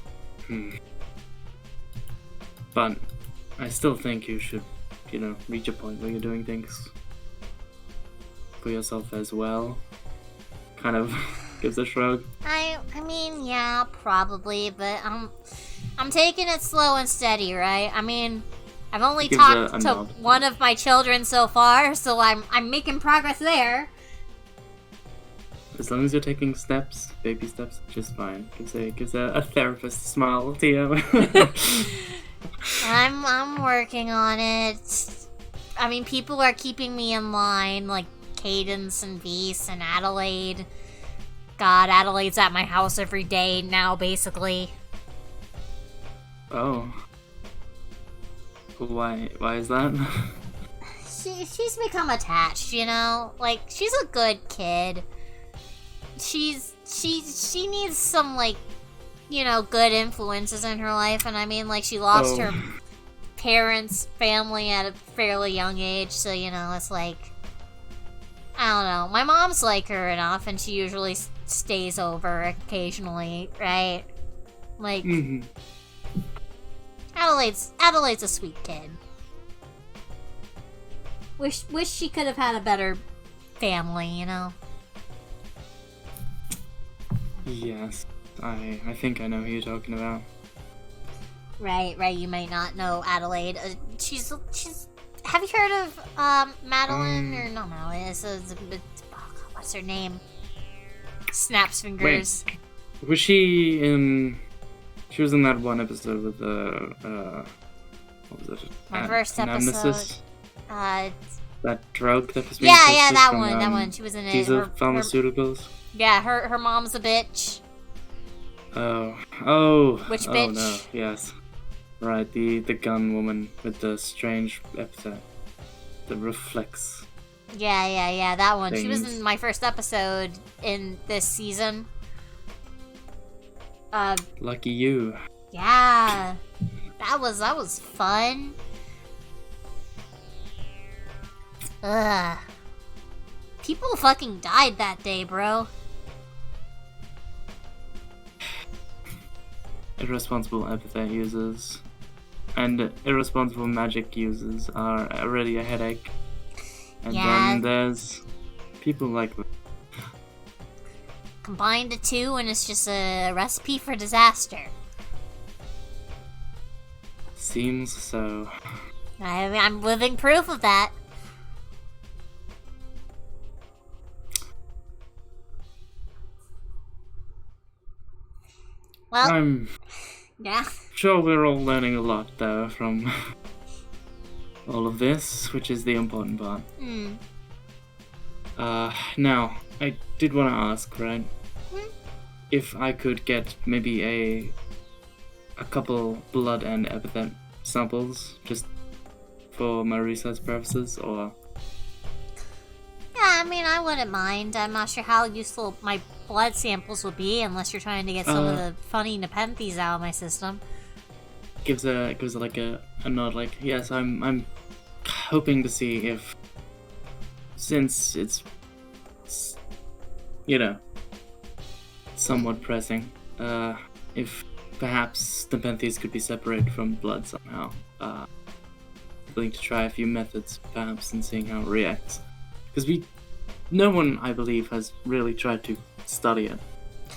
But I still think you should, reach a point where you're doing things for yourself as well. Kind of gives a shrug. I mean, yeah, probably, but I'm I'm taking it slow and steady, right? I mean, I've only Gives talked a to nod. one of my children so far, so I'm making progress there. As long as you're taking steps, baby steps, just fine. Gives a therapist smile to you. I'm working on it. I mean, people are keeping me in line, like Cadence and Beast and Adelaide. God, Adelaide's at my house every day now, basically. Oh. Why is that? She's become attached, you know? Like, she's a good kid. She needs some, like, you know, good influences in her life, and I mean, like, she lost her parents, family at a fairly young age, so, you know, it's like, I don't know. My mom's like her enough, and she usually stays over occasionally, right? Like, Adelaide's a sweet kid. Wish she could have had a better family, you know? Yes, I think I know who you're talking about. Right, you might not know Adelaide. She's have you heard of Madeline or no Madeline? What's her name? Snaps fingers. Wait, was she in? She was in that one episode with the what was it? My first Anamnesis? episode. That drug that was being Yeah, tested that from, one. That one. She was in it. These are pharmaceuticals. Yeah, her mom's a bitch. Oh. Which Oh bitch? no, yes. Right, the gun woman with the strange epithet that reflects. Yeah, that one. She was Things. in my first episode in this season. Lucky you. Yeah. That was fun. Ugh. People fucking died that day, bro. Irresponsible epithet users and irresponsible magic users are already a headache. And Yeah. then there's people like that. Combine the two and it's just a recipe for disaster. Seems so. I'm living proof of that. Well, I'm yeah. sure we're all learning a lot though from all of this, which is the important part. Now, I did want to ask, right? If I could get maybe a couple blood and epithet samples just for my research purposes, or Yeah, I mean, I wouldn't mind. I'm not sure how useful my blood samples would be unless you're trying to get some of the funny nepenthes out of my system. gives like a nod, like yes, I'm hoping to see if, since it's you know somewhat pressing, if perhaps nepenthes could be separated from blood somehow. Willing to try a few methods perhaps and seeing how it reacts, because no one, I believe, has really tried to study it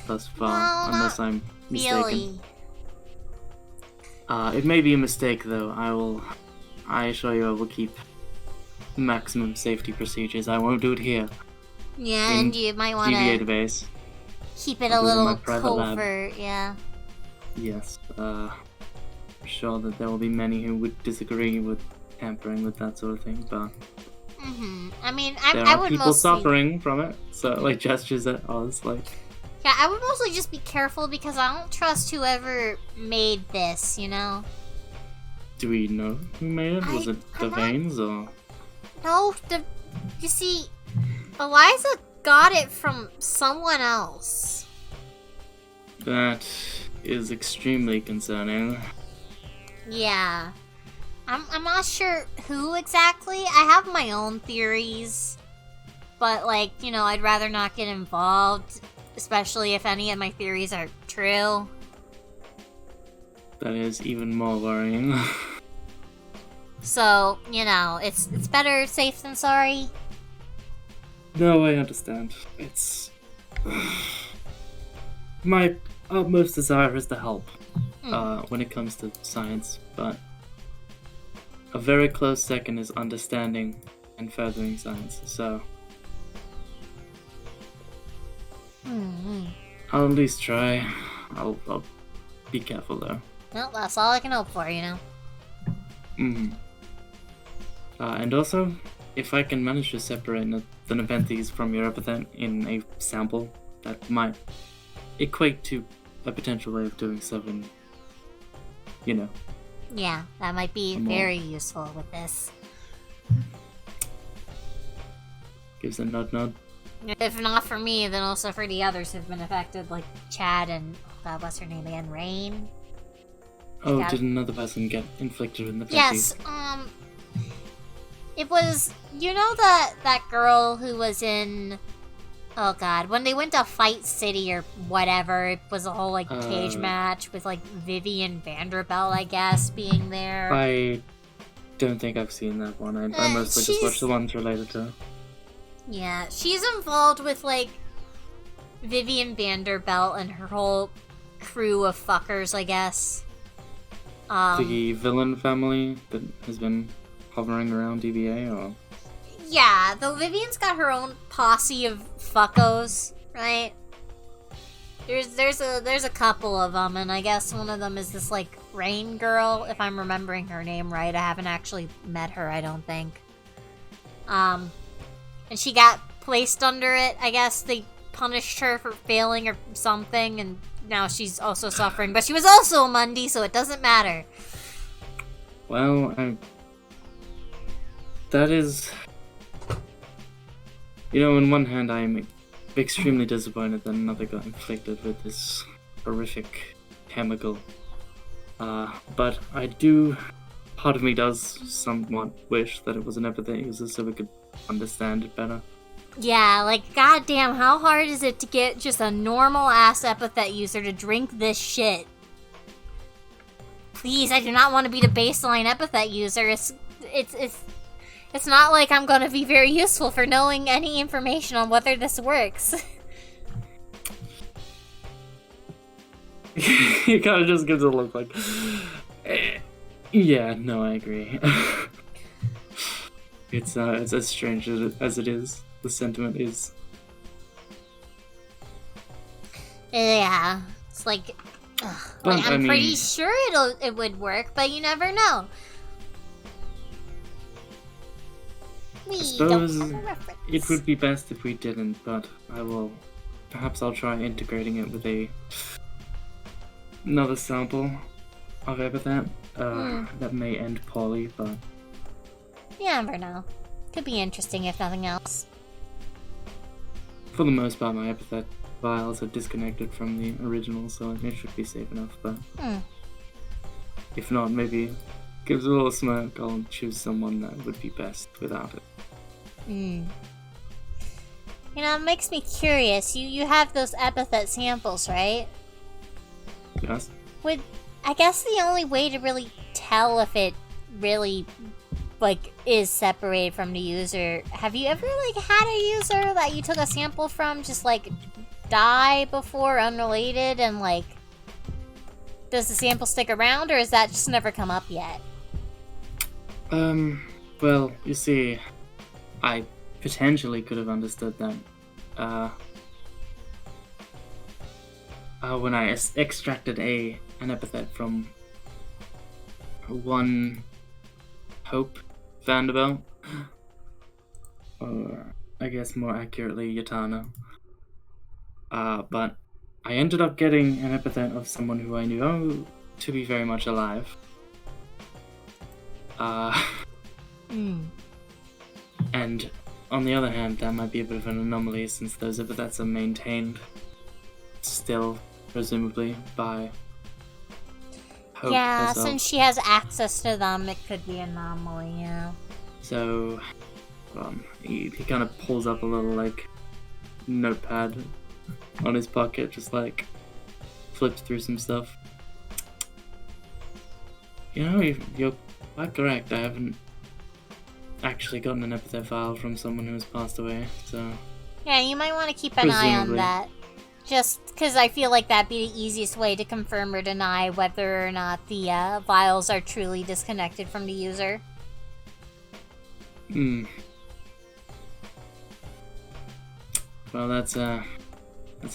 thus far, No, unless I'm mistaken. Really? It may be a mistake, though. I assure you I will keep maximum safety procedures. I won't do it here. Yeah, in and you might want DBA to database. keep it I'll a do it in my little private lab. covert, yeah. Yes, I'm sure that there will be many who would disagree with tampering with that sort of thing, but I mean, there I are would people mostly... suffering from it, so like gestures at us, like Yeah, I would mostly just be careful because I don't trust whoever made this, you know? do we know who made it? Was it the I'm not- veins or No, you see, Eliza got it from someone else. that is extremely concerning. Yeah. I'm not sure who exactly. I have my own theories. But, like, you know, I'd rather not get involved, especially if any of my theories are true. That is even more worrying. So, you know, it's better safe than sorry. No, I understand. It's my utmost desire is to help, when it comes to science, but a very close second is understanding and furthering science, so I'll at least try. I'll be careful though. Well, that's all I can hope for, you know. And also, if I can manage to separate the Nepenthes from your epithet in a sample, that might equate to a potential way of doing something, you know. Yeah, that might be very useful with this. Gives a nod. If not for me, then also for the others who've been affected, like Chad and, what's her name again? Rain? Oh, did another person get inflicted with Nepenthes? Yes, it was, you know that girl who was in, oh god, when they went to Fight City or whatever, it was a whole, like, cage match with, like, Vivian Vanderbilt, I guess, being there. I don't think I've seen that one. I mostly just watched the ones related to her. Yeah, she's involved with, like, Vivian Vanderbilt and her whole crew of fuckers, I guess. The villain family that has been hovering around DBA, or? Yeah, though Vivian's got her own posse of fuckos, right? There's a couple of them, and I guess one of them is this, like, Rain girl, if I'm remembering her name right. I haven't actually met her, I don't think. And she got placed under it. I guess they punished her for failing or something, and now she's also suffering. But she was also a Mundi, so it doesn't matter. Well, that is... You know, on one hand, I am extremely disappointed that another got inflicted with this horrific chemical. But I do... Part of me does somewhat wish that it was an epithet user so we could understand it better. Yeah, like, goddamn, how hard is it to get just a normal-ass epithet user to drink this shit? Please, I do not want to be the baseline epithet user. It's not like I'm gonna be very useful for knowing any information on whether this works. It kind of just gives a look like... Yeah, no, I agree. It's as strange as it is. The sentiment is. Yeah, it's like, I'm pretty sure it would work, but you never know. I suppose it would be best if we didn't, but perhaps I'll try integrating it with another sample of epithet. That may end poorly, but you never know. Could be interesting if nothing else. For the most part, my epithet files are disconnected from the original, so it should be safe enough, but if not, maybe gives a little smirk, I'll choose someone that would be best without it. You know, it makes me curious. You have those epithet samples, right? Yes? I guess the only way to really tell if it really, like, is separated from the user. Have you ever, like, had a user that you took a sample from just, like, die before, unrelated, and, like, does the sample stick around, or has that just never come up yet? Well, you see, I potentially could have understood that, when I extracted an epithet from one Hope Vanderbilt, or I guess more accurately Yatana. But I ended up getting an epithet of someone who I knew to be very much alive. And on the other hand, that might be a bit of an anomaly since those epithets are maintained still, presumably, by Hope herself. Since she has access to them, it could be an anomaly, yeah. So, he kind of pulls up a little, like, notepad on his pocket, just, like, flips through some stuff. You know, you're quite correct. I haven't actually gotten an epithet file from someone who has passed away, so... Yeah, you might want to keep an eye on that. Just because I feel like that'd be the easiest way to confirm or deny whether or not the vials are truly disconnected from the user. Well, that's a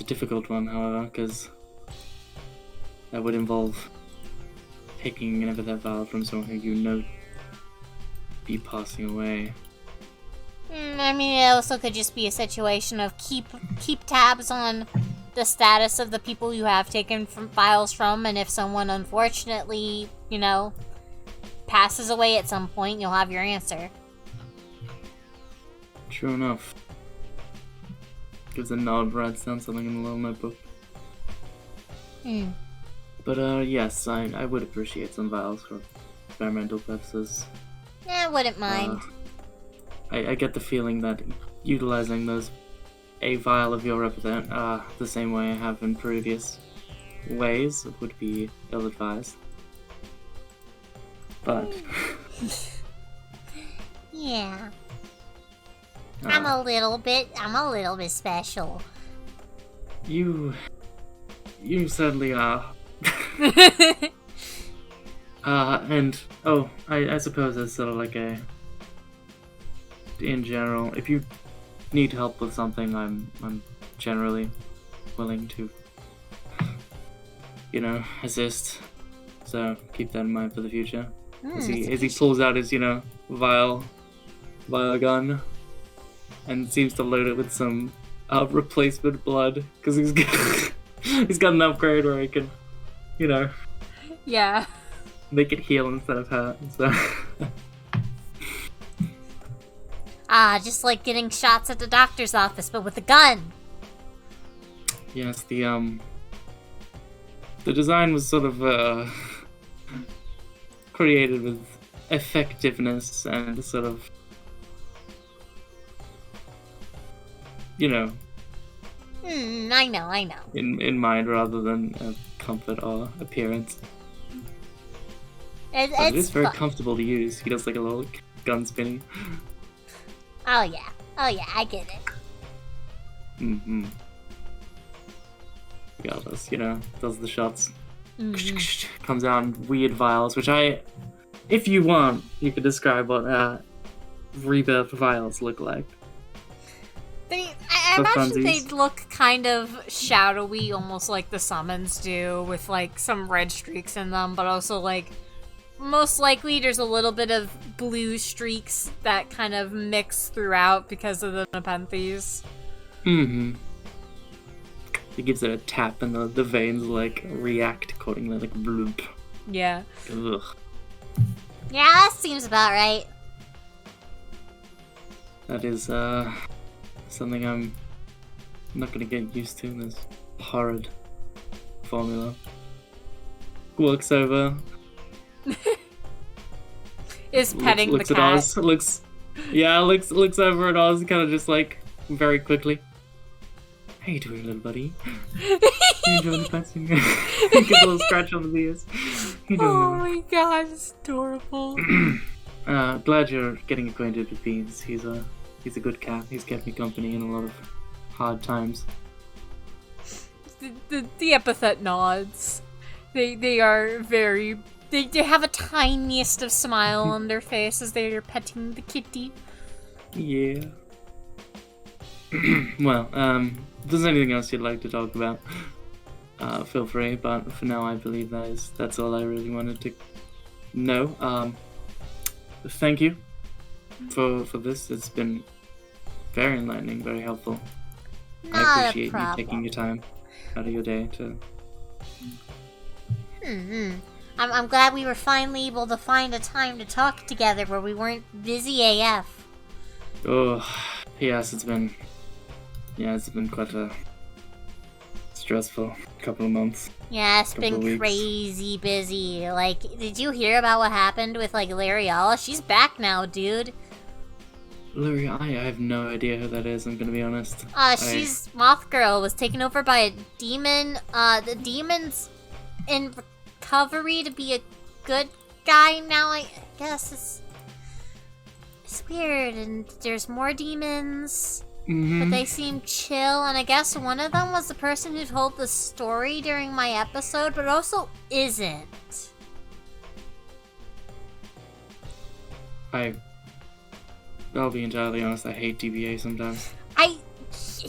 difficult one, however, because that would involve taking an epithet vial from someone who you know be passing away. I mean, it also could just be a situation of keep tabs on the status of the people you have taken files from, and if someone unfortunately, passes away at some point, you'll have your answer. True enough. Gives a nod, writes down something in the little notebook. But yes, I would appreciate some vials for experimental purposes. Yeah, I wouldn't mind. I get the feeling that utilizing a vial of your epithet the same way I have in previous ways would be ill-advised. But yeah. I'm a little bit special. You certainly are. And I suppose it's sort of like in general, if you need help with something, I'm generally willing to, assist. So keep that in mind for the future. As he pulls out his, vial gun, and seems to load it with some replacement blood, because he's got an upgrade where he can, Yeah. make it heal instead of hurt. So. Just like getting shots at the doctor's office, but with a gun. Yes, the design was sort of created with effectiveness and sort of, I know. in mind rather than comfort or appearance. But it is very comfortable to use. He does like a little gun spinning. Oh yeah, I get it. Mm-hmm. Regardless, does the shots. Comes out in weird vials, which if you want, you could describe what rebirth vials look like. I imagine they'd look kind of shadowy, almost like the summons do, with like some red streaks in them, but also like most likely there's a little bit of blue streaks that kind of mix throughout because of the nepenthes. Mm-hmm. It gives it a tap and the veins like react accordingly, like bloop. Yeah. Ugh. Yeah, that seems about right. That is something I'm not gonna get used to, this horrid formula. Works over. Is petting looks the at cat. Oz, looks over at Oz, kind of just like very quickly. How you doing, little buddy? You enjoying the petting? Give a little scratch on the ears. Oh my god, it's adorable. Glad you're getting acquainted with Beans. He's a good cat. He's kept me company in a lot of hard times. The epithet nods. They are very. They have a tiniest of smile on their face as they are petting the kitty. Yeah. Well, if there's anything else you'd like to talk about, feel free. But for now, I believe that's all I really wanted to know. Thank you for this. It's been very enlightening, very helpful. I appreciate you taking your time out of your day to. I'm glad we were finally able to find a time to talk together where we weren't busy AF. Oh, yes, it's been quite a stressful couple of months. Yeah, it's been crazy busy. Like, did you hear about what happened with, like, Lariala? She's back now, dude. Larry, I have no idea who that is, I'm gonna be honest. She's Moth Girl, was taken over by a demon. The demon's in recovery to be a good guy now, I guess. It's weird, and there's more demons. but they seem chill, and I guess one of them was the person who told the story during my episode, but also isn't. I'll be entirely honest, I hate DBA sometimes.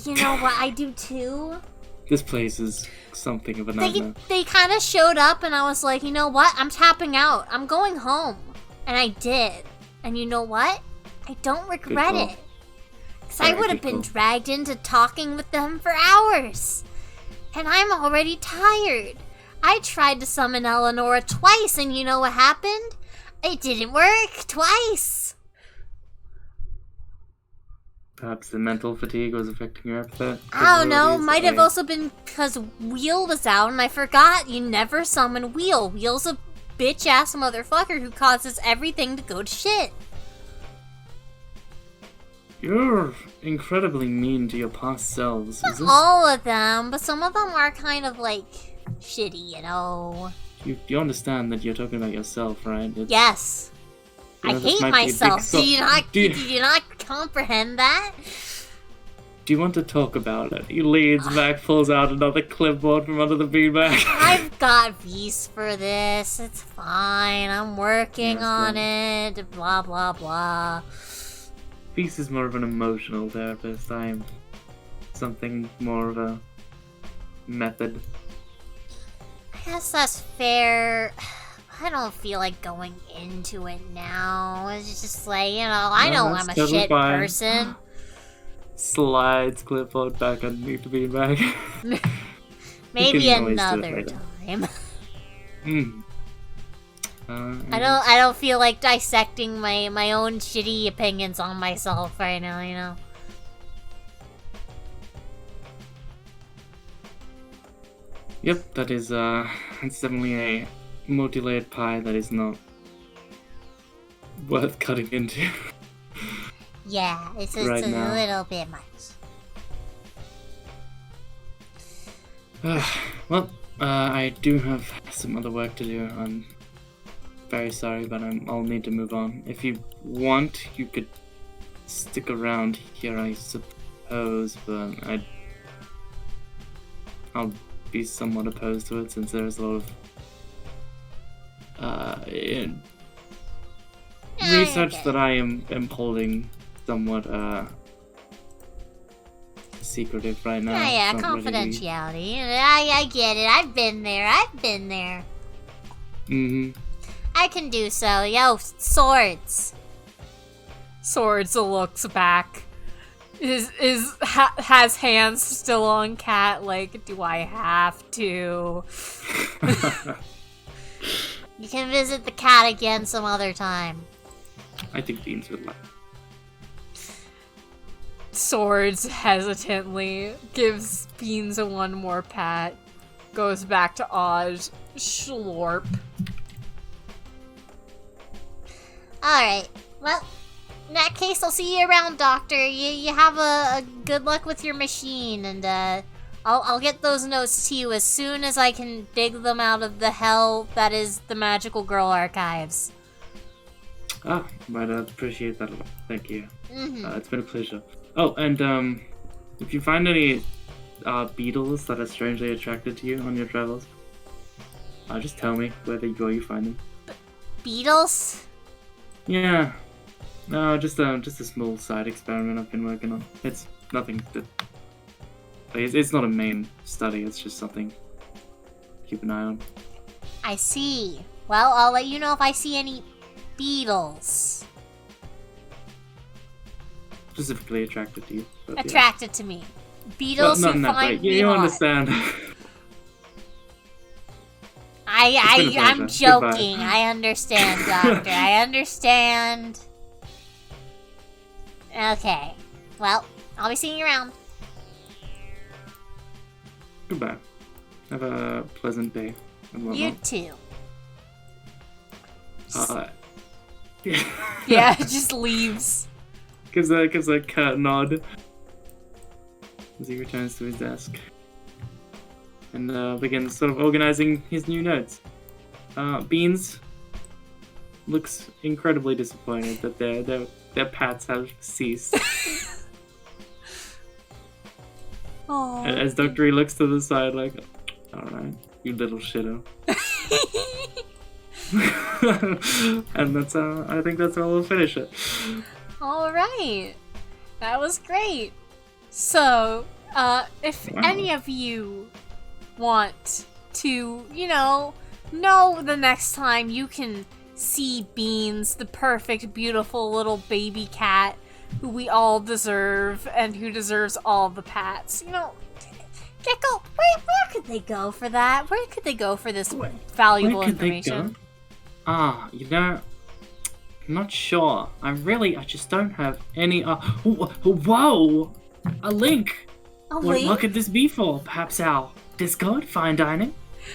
You know what, I do too. This place is something of a nightmare. They kind of showed up, and I was like, you know what, I'm tapping out. I'm going home. And I did. And you know what? I don't regret it. Because I would have been dragged into talking with them for hours. And I'm already tired. I tried to summon Eleanor twice, and you know what happened? It didn't work twice. Perhaps the mental fatigue was affecting your epithet? I don't know. Might have also been because Wheel was out, and I forgot you never summon Wheel. Wheel's a bitch-ass motherfucker who causes everything to go to shit. You're incredibly mean to your past selves. Not all of them, but some of them are kind of, like, shitty, you know? You understand that you're talking about yourself, right? Yes. I hate myself. Do you not comprehend that? Do you want to talk about it? He leans back, pulls out another clipboard from under the beanbag. I've got V's for this. It's fine. I'm working on it. Blah, blah, blah. Beast is more of an emotional therapist. I am something more of a method. I guess that's fair. I don't feel like going into it now. It's just like, you know, I know I'm a shit person. Slides clipboard back underneath the beanbag. Maybe another time. I don't feel like dissecting my own shitty opinions on myself right now, you know. Yep, that is it's definitely a multi-layered pie that is not worth cutting into. Yeah, it's a little bit much. Well, I do have some other work to do. I'm very sorry, but I'll need to move on. If you want, you could stick around here, I suppose, but I'll be somewhat opposed to it since there's a lot of research that I am holding somewhat secretive right now. Yeah, confidentiality. Really... I get it. I've been there. Mm-hmm. I can do so. Yo, Swords. Swords looks back. Has hands still on Cat, like, do I have to? You can visit the cat again some other time. I think Beans would like. Swords hesitantly gives Beans a one more pat. Goes back to Oz. Schlorp. Alright, well, in that case, I'll see you around, Doctor. You have a good luck with your machine, and I'll get those notes to you as soon as I can dig them out of the hell that is the Magical Girl Archives. Ah, I'd appreciate that a lot. Thank you. Mm-hmm. It's been a pleasure. Oh, and if you find any beetles that are strangely attracted to you on your travels, just tell me where you find them. Beetles? Yeah. No, just a small side experiment I've been working on. It's nothing that... It's not a main study, it's just something to keep an eye on. I see. Well, I'll let you know if I see any beetles. Specifically attracted to you. Attracted to me. Beetles who find me you hot. Understand. I'm joking. Goodbye. I understand, Doctor. I understand. Okay. Well, I'll be seeing you around. Goodbye. Have a pleasant day. You too. Yeah, just leaves. Gives a curt nod as he returns to his desk and begins sort of organizing his new notes. Beans looks incredibly disappointed that their pats have ceased. As Doctorate looks to the side, like, alright, you little shitter. And that's I think that's how we'll finish it. Alright. That was great. So, if any of you want to, know the next time you can see Beans, the perfect, beautiful little baby cat who we all deserve and who deserves all the pats, Gecko, where could they go for that? Where could they go for this valuable information? I'm not sure. I just don't have any, whoa! A link! Link? What could this be for? Perhaps our Discord, Fine Dining,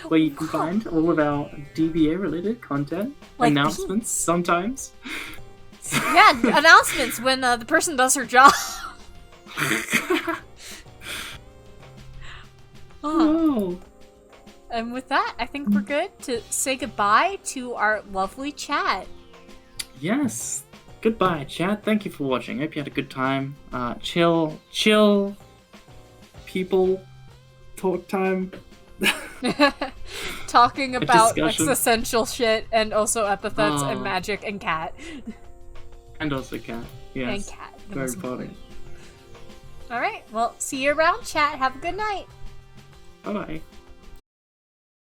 where you can find all of our DBA related content, like announcements Beans. sometimes. Yeah, announcements when the person does her job. Oh. And with that, I think we're good to say goodbye to our lovely chat. Yes. Goodbye, chat. Thank you for watching. Hope you had a good time. Chill. People. Talk time. Talking about discussion. existential shit and also epithets and magic and cat. And also cat. Yes. And cat. Very important. Alright, well, see you around, chat. Have a good night. Bye-bye.